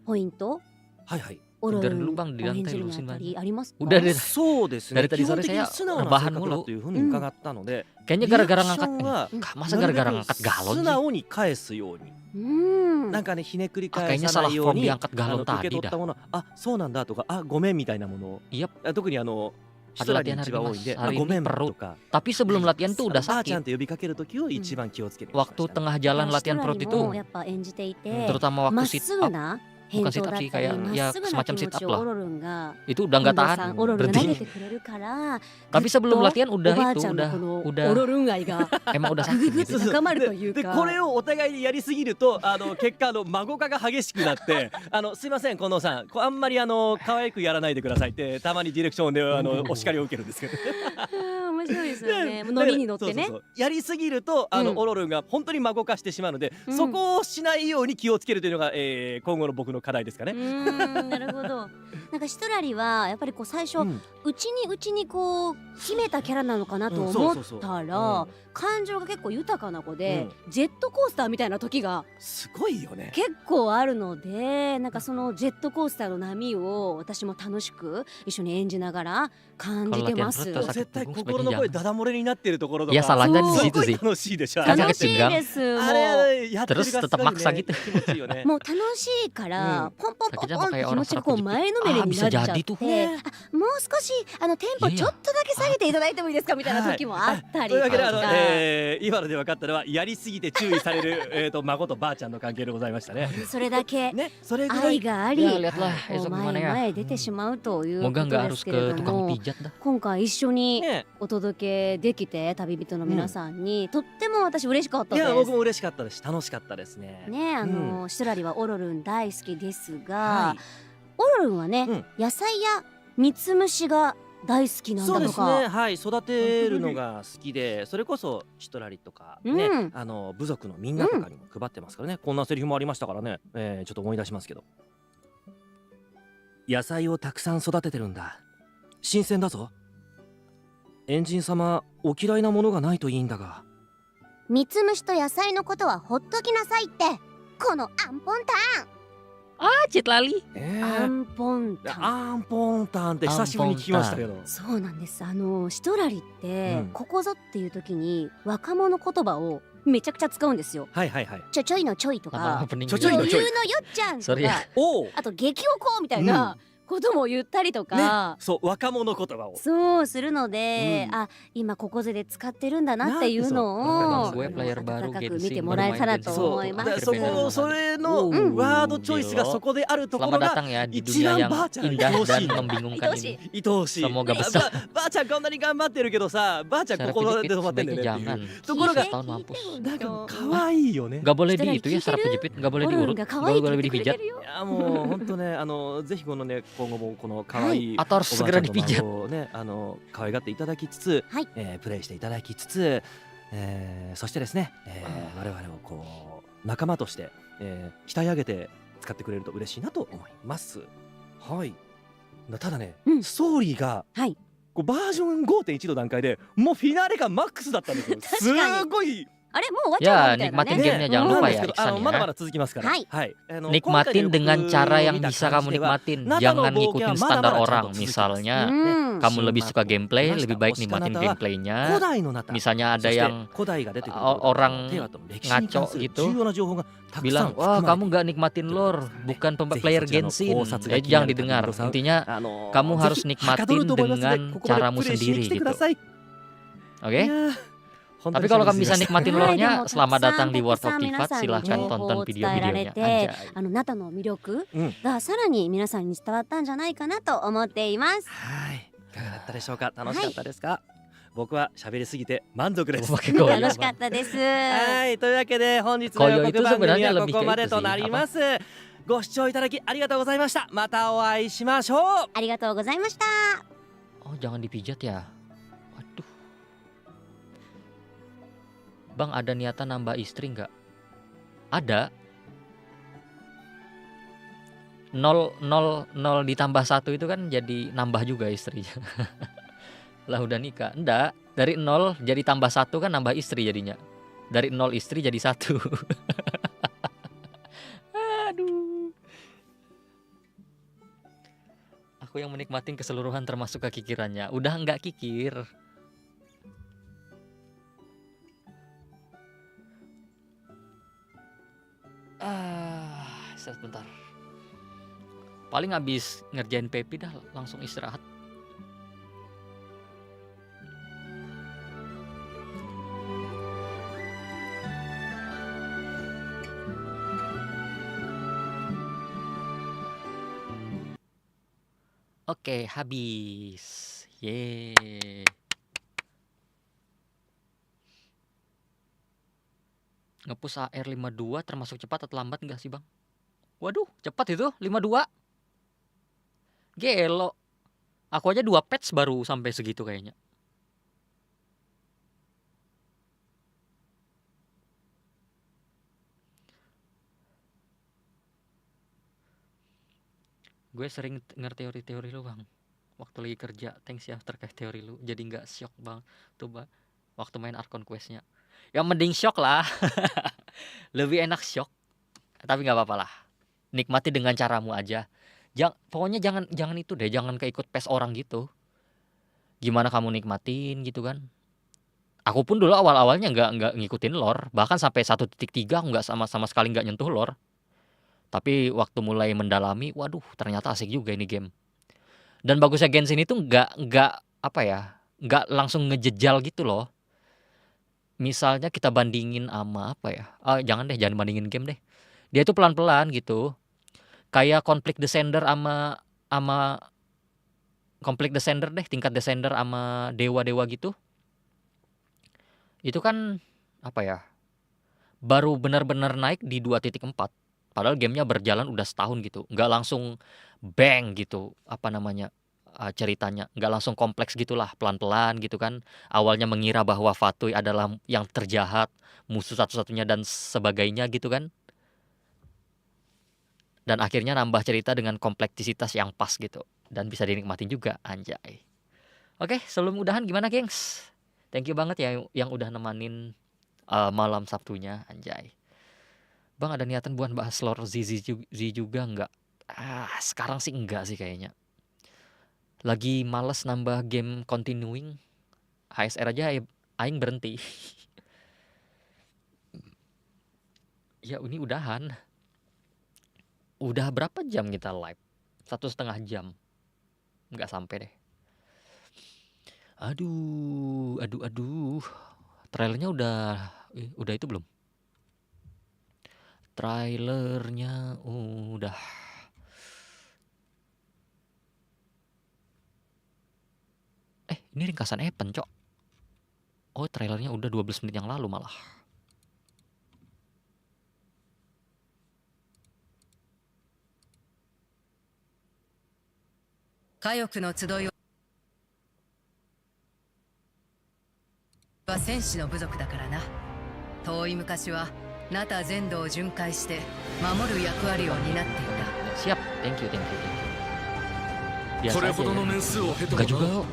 ポイント、はいはい。オロル Dari ン dulu を bang di 演 lantai じるに lurusin あた banget. りありますか？ Udah deh. そうですね。 Dari tadi 基本 sore 的に saya 素直な rebahan 性格だ mulu. というふうに伺ったので、 Kayaknya gara-gara リアクション ngangkat は masa gara-gara ngangkat 素 galon sih? 直に返すように。うん。なんかね、ひねくり Ah, 返 kayaknya さな salah いよう form に diangkat 受 galon け tadi 取っ dah. たもの、あ、そうなんだとか、あ、ごめんみたいなものを、 Yep. 特にシトラリンチが多いんで、 Hari ini ごめん perut. とか、 Tapi sebelum latihan tuh udah ばあちゃん sakit. って呼びかけるときを一番気をつけるようにし Waktu ましたね。 tengah jalan シ latihan トラ perut リ itu, もやっぱ演じていて、 terutama まっ waktu す sit ぐ up, な返答 bukan sit だ up っ sih たり、 kayak まっ ya すぐな semacam 気 sit 持ち up をオ lah. ロルンが Itu udah nggak 近藤さ tahan ん、オロルンが投げ berhenti. てくれるから、 Tapi sebelum latihan お udah ばあ itu ちゃんのこの udah オロルン愛が emang udah ググ sakit グッ gitu. と高まるというでか。これをお互いにやりすぎると結果孫化が激しくなってすいません近藤さんあんまり可愛くやらないでくださいってたまにディレクションでお叱りを受けるんですけど面白いですよね。もうノリに乗ってね。そうやりすぎるとオロルンが本当に孫化してしまうので、そこをしないように気をつけるというのが、今後の僕の課題ですかね。なるほど。なんかシトラリはやっぱりこう最初、うちにこう秘めたキャラなのかなと思ったら、感情が結構豊かな子で、ジェットコースターみたいな時がすごいよね。結構あるので、なんかそのジェットコースターの波を私も楽しく一緒に演じながら感じてます。絶対心の声ダダ漏れになってるところとか、 Ya salahnya di す situ ごい sih. 楽しいでしょ。 Kan 楽 sakit しい pinggang. です。あれやってる Terus がす tetap ごい maksa ね gitu. 気持ちいいよね。もう楽しいからがポンポンポンポンって気持ちがこう Sakitnya apa kayak orang 前のめりになっちゃっ serap て、 kejepit? もう少しテンポちょっとだけ下げていただいてもいいですかみたいな時もあったりとというわけでか、今ので分かったのはやりすぎて注意される孫とばあちゃんの関係でございましたね。それだけね、それぐらい愛があり、 Ya lihatlah こう esok 前 gimana ya. 前へ出てしまうというこ Moga と nggak で harus すけれ ke ど tukang も、 pijat dah. 今回一緒にね。お届けできて旅人の皆さんにとっても私嬉しかったです。いや僕も嬉しかったですし楽しかったですね。ね、シトラリはオロルン大好きですが、はいオロルンはね、野菜や蜜虫が大好きなんそうですだとか。ね、はい、育てるのが好きで、それこそシトラリとかね、うん部族のみんなとかにも配ってますからね、こんなセリフもありましたからね、ちょっと思い出しますけど、野菜をたくさん育ててるんだ。新鮮だぞ。エンジン様、お嫌いなものがないといいんだが。蜜虫と野菜のことはほっときなさいって、このアンポンタ Ah, cheat lali. ン、アンポンタン。アンポンタンって久しぶりに聞きましたけど。そうなんです。シトラリって、うんここぞっていう時に若者言葉をめちゃくちゃ使うんですよ。はいはいはい。ちょちょいのちょいと Apa か、 opening ちょちょい gitu? のちょい余裕のよっちゃんと Sorry ya. か、おお。あと激おこみたいなことも言ったりとか、そう若者言葉を。そうするので、あ、今ここぞで使ってるんだなっていうのを、なんでそう Gue player 温 baru かく Genshin 見てもらえたらと思います。だからそこそれのワードチョイスがそこであるところ Selamat が datang ya di 一 dunia 番 yang ばあちゃん indah 愛おし dan いの。 membingungkan 愛おしい ini. 愛おしい。 Semoga ば besar. ばあちゃんこんなに頑張ってるけどさ、ばあちゃんこ Sarap こで kejepit 止まってんだ sebaiknya よねっていう jangan. ところが Setahun mampus. なんか可愛いよね。 Gak boleh Sudah di itu ya sarap dikikiru. kejepit, gak boleh オロルン diurut, が gak 可愛いって言 boleh ってくれ dipijat. てるよ。いやもう本当ねぜひこのね今後もこの可愛い Atau お harus ばあ segera ちゃんと dipijat. 孫をね可愛がっていただきつつ、はいプレイしていただきつつ、そしてですね、我々をこう仲間として、鍛え上げて使ってくれると嬉しいなと思います。はい。ただね、うんストーリーがはい。こうバージョン 5.1 の段階でもうフィナーレ感マックスだったんですよ。す確かにごい。あれもう終わっちゃうのみたいな nikmatin ね。 gamenya jangan なん lupa です ya けど Iksan まだま ya. だ続きますから。はいはい。Nikmatin dengan cara yang bisa kamu nikmatin, jangan ngikutin standar orang. う Misalnya ん。 kamu lebih suka gameplay, lebih baik nikmatin 古 gameplaynya. 代のナタ Misalnya そ ada して yang 古代が出てくる orang テーマとの歴史に関する ngaco gitu 重要な情報がたくさん bilang, 含 wah まれている kamu nggak nikmatin lore, bukan player Genshin. Jangan didengar. Intinya あの kamu ぜ harus ひはかど nikmatin ると思いますので dengan ここまで caramu プレイしに sendiri 来てく gitu. ださい。 Oke? いやー本当 Tapi に kalau 寂 kamu しい bisa です nikmatin Hai, lore-nya, demo selamat takusan, datang di World of takusan Tivat. minasan Silahkan情報 tonton を伝え video-videonya. られて、 Anjay. ナタの魅力うんがさらに皆さんに伝わったんじゃないかなと思っています。はいいかがだったでしょうか。楽しかったですか。僕は喋りすぎて満足です。 Pakai goyang. 楽しかったです。はいというわけで本日の Koyo 予 itu 告番組 sebenarnya はこ lebih こ ke まで itu と sih. なり Apa? ます。ご視聴いただきありがとうございました。またお会いしましょう。ありがとうございました。 Oh, jangan dipijat ya. Waduh. Bang, ada niatan nambah istri nggak? Ada. 0 ditambah 1 itu kan jadi nambah juga istrinya. Lah udah nikah. Enggak, dari 0 jadi tambah 1 kan nambah istri jadinya. Dari 0 istri jadi 1. Aduh. Aku yang menikmatin keseluruhan termasuk kekikirannya. Udah nggak kikir. Sebentar. Paling habis ngerjain PP dah langsung istirahat. Oke, habis. Yeay. Ngepush AR52 termasuk cepat atau lambat nggak sih, Bang? Waduh, cepat itu 52. Gelo. Aku aja 2 patch baru sampai segitu kayaknya. Gue sering denger teori-teori lu, Bang. Waktu lagi kerja. Thanks ya terkait teori lu. Jadi nggak shock, Bang. Tuh, Bang. Waktu main Arkon Quest-nya. Ya mending shock lah. Lebih enak shock. Tapi nggak apa-apa lah. Nikmati dengan caramu aja. Pokoknya jangan itu deh, jangan keikut pes orang gitu. Gimana kamu nikmatin gitu kan? Aku pun dulu awal-awalnya nggak ngikutin lore, bahkan sampai 1.3 aku nggak sama sekali nggak nyentuh lore. Tapi waktu mulai mendalami, waduh ternyata asik juga ini game. Dan bagusnya Genshin itu nggak apa ya, nggak langsung ngejejal gitu loh. Misalnya kita bandingin sama apa ya? Jangan bandingin game deh. Dia itu pelan-pelan gitu. Kayak Conflict Descender sama Conflict Descender deh, tingkat Descender sama dewa-dewa gitu. Itu kan apa ya? Baru benar-benar naik di 2.4. Padahal gamenya berjalan udah setahun gitu. Nggak langsung bang gitu, apa namanya, ceritanya. Nggak langsung kompleks gitulah, pelan-pelan gitu kan. Awalnya mengira bahwa Fatui adalah yang terjahat, musuh satu-satunya dan sebagainya gitu kan. Dan akhirnya nambah cerita dengan kompleksitas yang pas gitu. Dan bisa dinikmatin juga, anjay. Oke, sebelum udahan gimana gengs? Thank you banget ya yang udah nemanin malam Sabtunya, anjay. Bang, ada niatan buat bahas lore Z juga nggak? Sekarang sih enggak sih kayaknya. Lagi males nambah game continuing. HSR aja aing berhenti. Ya ini udahan. Udah berapa jam kita live? 1,5 jam. Nggak sampai deh. Aduh. Trailernya udah itu belum? Trailernya udah. Ini ringkasan event, Cok. Oh, trailernya udah 12 menit yang lalu malah. Kayoku no tsudoi wa senshi no buzoku da kara na. Toi mukashi wa Nata zendoを巡回して守る役割を担っていた。 Siap, thank you. Biasa aja ya. Enggak juga kok.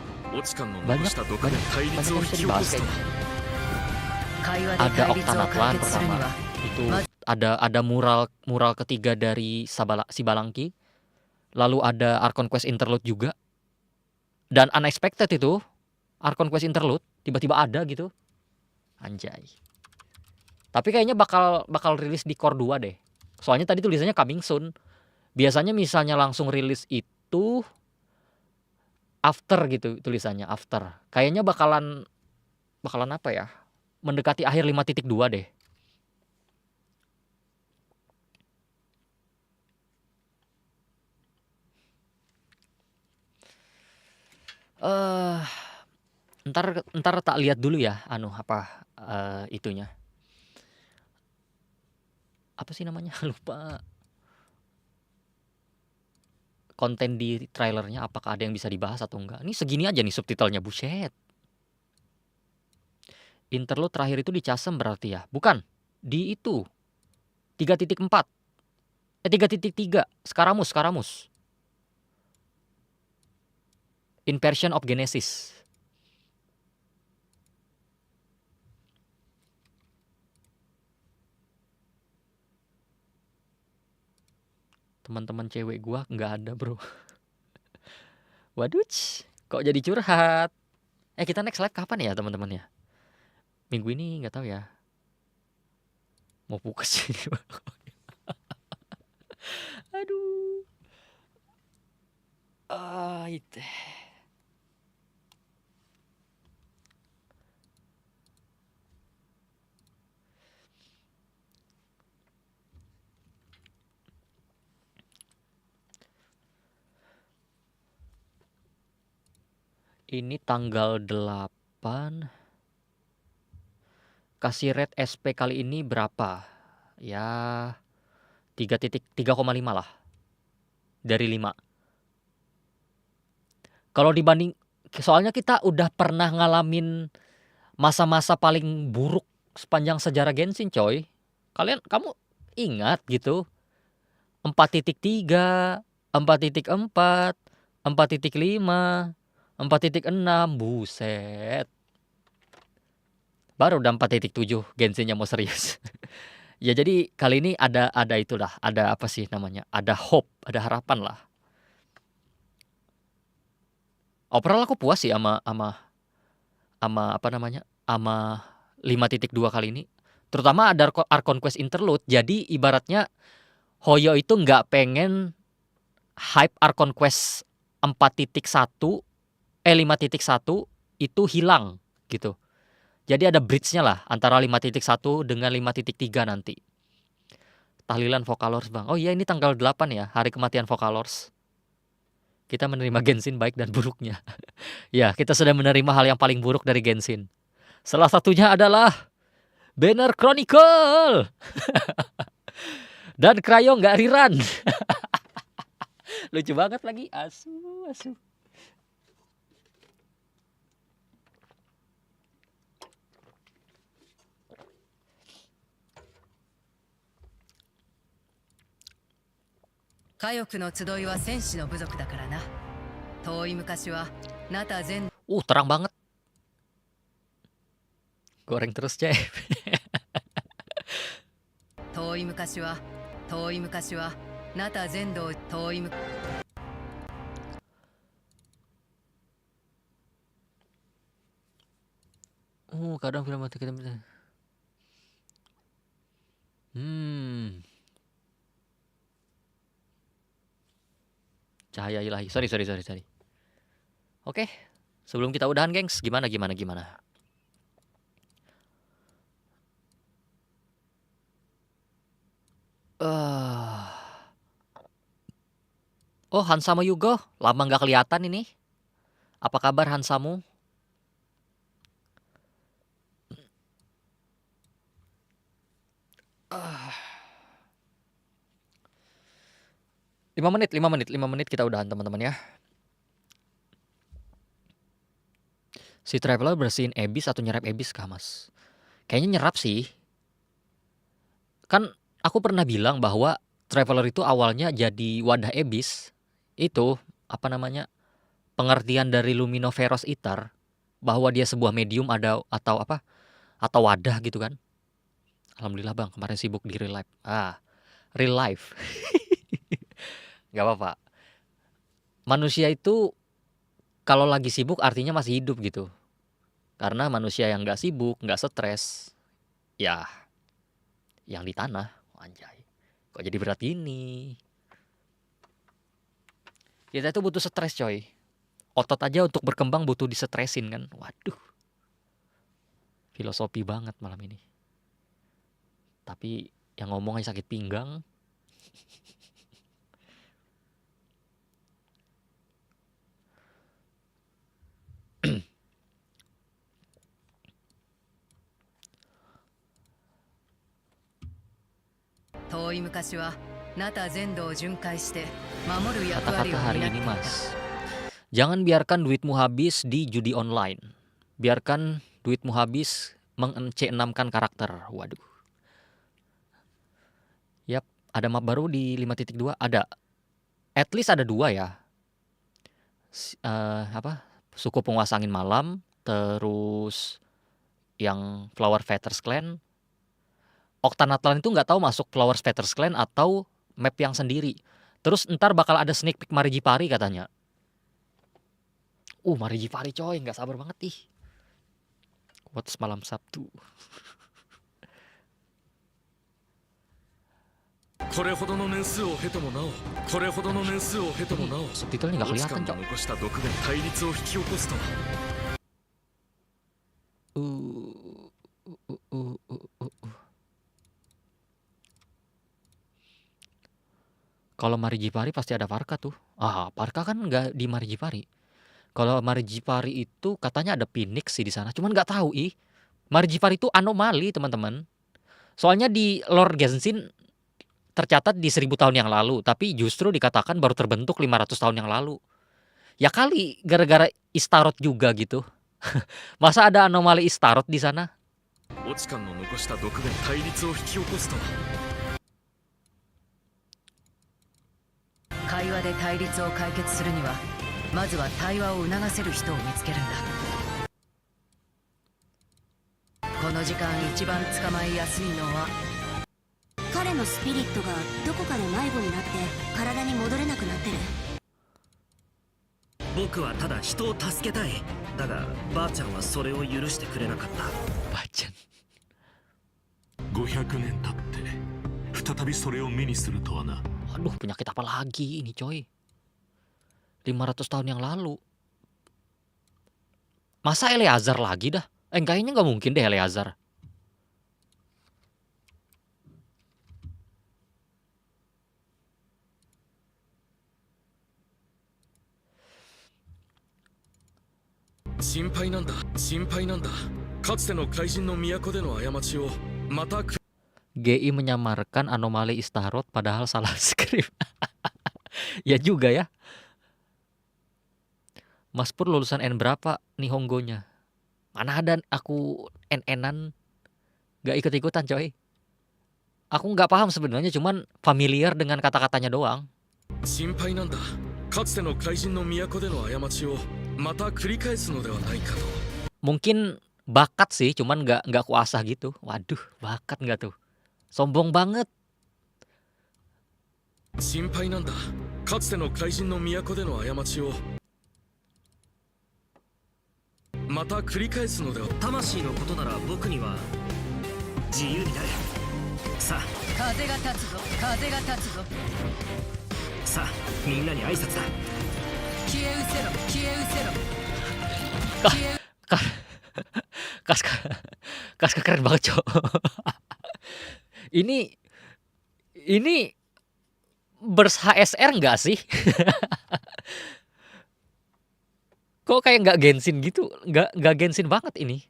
Banyak yang bisa dibahas kayaknya. Ada Oktanatlan pertama. Itu ada mural ketiga dari Sibalangki. Lalu ada Archon Quest Interlude juga. Dan unexpected itu Archon Quest Interlude tiba-tiba ada gitu. Anjay. Tapi kayaknya bakal rilis di Core 2 deh. Soalnya tadi tulisannya coming soon. Biasanya misalnya langsung rilis itu after gitu tulisannya, after. Kayaknya bakalan apa ya? Mendekati akhir 5.2 deh. Ntar tak lihat dulu ya, itunya. Apa sih namanya? Lupa. Konten di trailernya apakah ada yang bisa dibahas atau enggak. Ini segini aja nih subtitlenya, buset. Interlude terakhir itu di Chasm berarti ya? Bukan. Di itu. 3.4. 3.3. Skaramus. Inversion of Genesis. Teman-teman cewek gua nggak ada, bro. Waduh, kok jadi curhat? Kita next live kapan ya teman-teman ya? Minggu ini nggak tahu ya. Mau fokus ini. Aduh. Itu. Ini tanggal 8. Kasih rate SP kali ini berapa? Ya 3.3,5 lah. Dari 5. Kalau dibanding, soalnya kita udah pernah ngalamin masa-masa paling buruk sepanjang sejarah Genshin, coy. Kamu ingat gitu? 4.3, 4.4, 4.5, 4.6, buset. Baru udah 4.7 Genshinnya mau serius. Ya jadi kali ini ada itulah, ada apa sih namanya? Ada hope, ada harapan lah. Overall aku puas sih sama apa namanya? Sama 5.2 kali ini. Terutama ada Archon Quest Interlude. Jadi ibaratnya Hoyo itu nggak pengen hype Archon Quest 4.1 5.1 itu hilang gitu. Jadi ada bridge-nya lah antara 5.1 dengan 5.3 nanti. Tahlilan Vocalors bang. Oh iya ini tanggal 8 ya, hari kematian Vocalors. Kita menerima Genshin baik dan buruknya. Ya, kita sudah menerima hal yang paling buruk dari Genshin. Salah satunya adalah Banner Chronicle. Dan Crayo nggak rerun. Lucu banget lagi. Asu. Terang banget. Goreng terus, Cep. Kadang film mati kita. Cahaya ilahi. Sorry. Oke, sebelum kita udahan, gengs, gimana? Oh, Hansamu Yugo, lama nggak kelihatan ini. Apa kabar Hansamu? Lima menit kita udahan teman-teman ya. Si Traveler bersihin Abyss atau nyerap Abyss kah mas? Kayaknya nyerap sih. Kan aku pernah bilang bahwa Traveler itu awalnya jadi wadah Abyss. Itu apa namanya, pengertian dari Luminoferous Ether, bahwa dia sebuah medium atau wadah gitu kan. Alhamdulillah bang, kemarin sibuk di real life. Real life. Gak apa-apa. Manusia itu kalau lagi sibuk artinya masih hidup gitu. Karena manusia yang gak sibuk, gak stres, ya yang di tanah. Anjay, kok jadi berat gini. Kita itu butuh stres coy. Otot aja untuk berkembang butuh disetresin kan. Waduh, filosofi banget malam ini. Tapi yang ngomong aja sakit pinggang. Kata-kata hari ini mas, jangan biarkan duitmu habis di judi online. Biarkan duitmu habis C6-kan karakter. Waduh. Yap, ada map baru di 5.2. Ada, at least ada 2 ya. Suku penguasa angin malam, terus yang Flower Feathers Clan. Octanatlan itu nggak tahu masuk Flower Feathers Clan atau map yang sendiri. Terus ntar bakal ada sneak peek Maricchi katanya. Maricchi coy, nggak sabar banget ih. What's malam Sabtu? Subtitlenya nggak kelihatan cok. Kalau Maricchi pasti ada Parka tuh. Parka kan nggak di Maricchi. Kalau Maricchi itu katanya ada Phoenix sih di sana. Cuman nggak tahu Maricchi itu anomali teman-teman. Soalnya di lore Genshin tercatat di 1000 tahun yang lalu, tapi justru dikatakan baru terbentuk 500 tahun yang lalu. Ya kali gara-gara Istaroth juga gitu. Masa ada anomali Istaroth di sana? Aduh, penyakit apa lagi ini, coy? 500 tahun yang lalu. Masa Eleazar lagi dah? Kayaknya nggak mungkin deh Eleazar. GI menyamarkan anomali Istaroth padahal salah skrip. Ya juga ya. Mas Pur lulusan N berapa Nihongonya? Mana ada aku N-N-an gak ikut-ikutan, coy. Aku nggak paham sebenarnya, cuman familiar dengan kata-katanya doang. Mungkin bakat sih, cuman nggak kuasah gitu. Waduh, bakat nggak tuh? Sombong banget. Kaska keren banget, cok. Ini burst HSR nggak sih? Kok kayak nggak Genshin gitu? Nggak Genshin banget ini.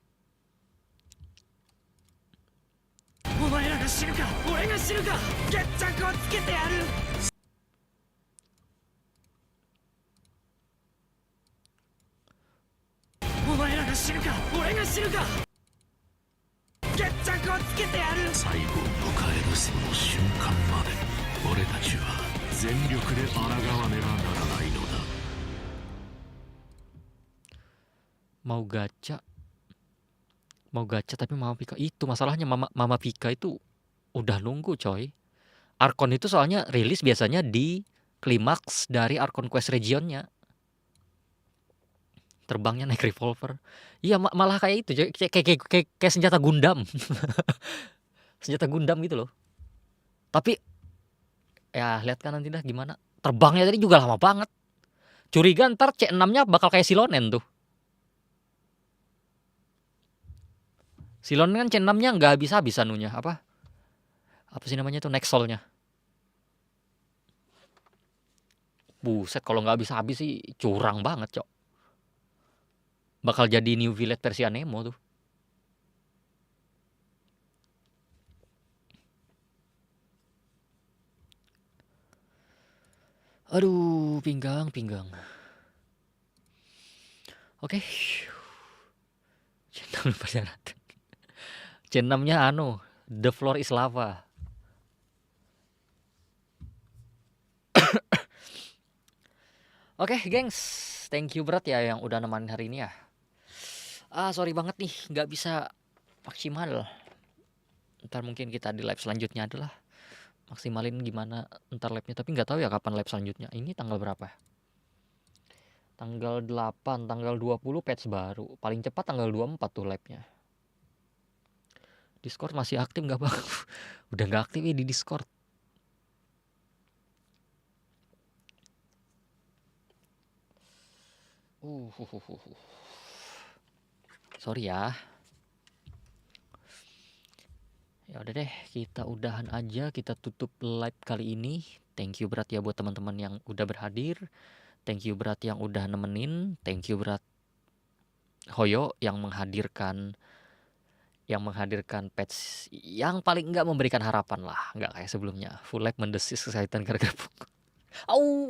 Mau gacha tapi Mama Pika itu masalahnya. Mama Pika itu udah nunggu, coy. Arkon itu soalnya rilis biasanya di klimaks dari Arkon Quest regionnya. Terbangnya naik revolver. Iya, malah kayak itu, coy. Kayak senjata Gundam. Senjata Gundam gitu loh. Tapi ya lihat kan nanti dah gimana. Terbangnya tadi juga lama banget. Curiga ntar C6-nya bakal kayak Silonen tuh. Silonen kan C6-nya nggak habis-habis anunya. Apa sih namanya tuh, Nexolnya. Buset, kalau nggak habis-habis sih curang banget, cok. Bakal jadi New Village versi Anemo tuh. Aduh, pinggang. Oke. C6-nya The Floor is Lava. Oke, gengs. Thank you berat ya yang udah nemenin hari ini ya. Sorry banget nih nggak bisa maksimal. Ntar mungkin kita di live selanjutnya adalah maksimalin gimana ntar live-nya. Tapi nggak tahu ya kapan live selanjutnya. Ini tanggal berapa? Tanggal 8, tanggal 20 patch baru. Paling cepat tanggal 24 tuh live-nya. Discord masih aktif nggak bang? Udah nggak aktif ya di Discord. Sorry ya. Ya udah deh, kita udahan aja, kita tutup live kali ini. Thank you berat ya buat teman-teman yang udah berhadir. Thank you berat yang udah nemenin. Thank you berat Hoyo yang menghadirkan patch yang paling enggak memberikan harapan lah, enggak kayak sebelumnya. Full live mendesis kesehatan gara-gara pukul.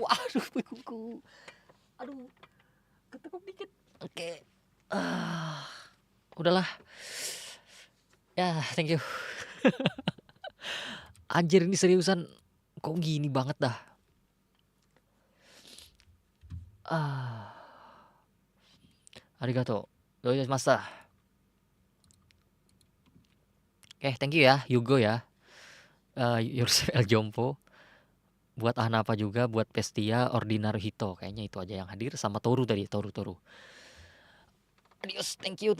Aduh kuku. Aduh. Ketekuk dikit. Oke. Udahlah. Ya, thank you. Anjir, ini seriusan kok gini banget dah. Arigato. Doyoshimasu. Oke, thank you ya, Yugo ya. Yourself El Jompo. Buat Ahnava juga, buat Pestia, Ordinary Hito. Kayaknya itu aja yang hadir. Sama Toruu tadi, Toruu. Adios, thank you.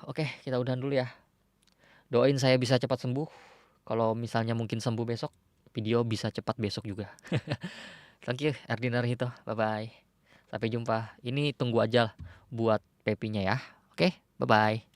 Oke, kita udahan dulu ya. Doain saya bisa cepat sembuh. Kalau misalnya mungkin sembuh besok, video bisa cepat besok juga. Thank you Erdiner itu. Bye bye. Sampai jumpa. Ini tunggu aja buat Pepinya ya. Oke, bye bye.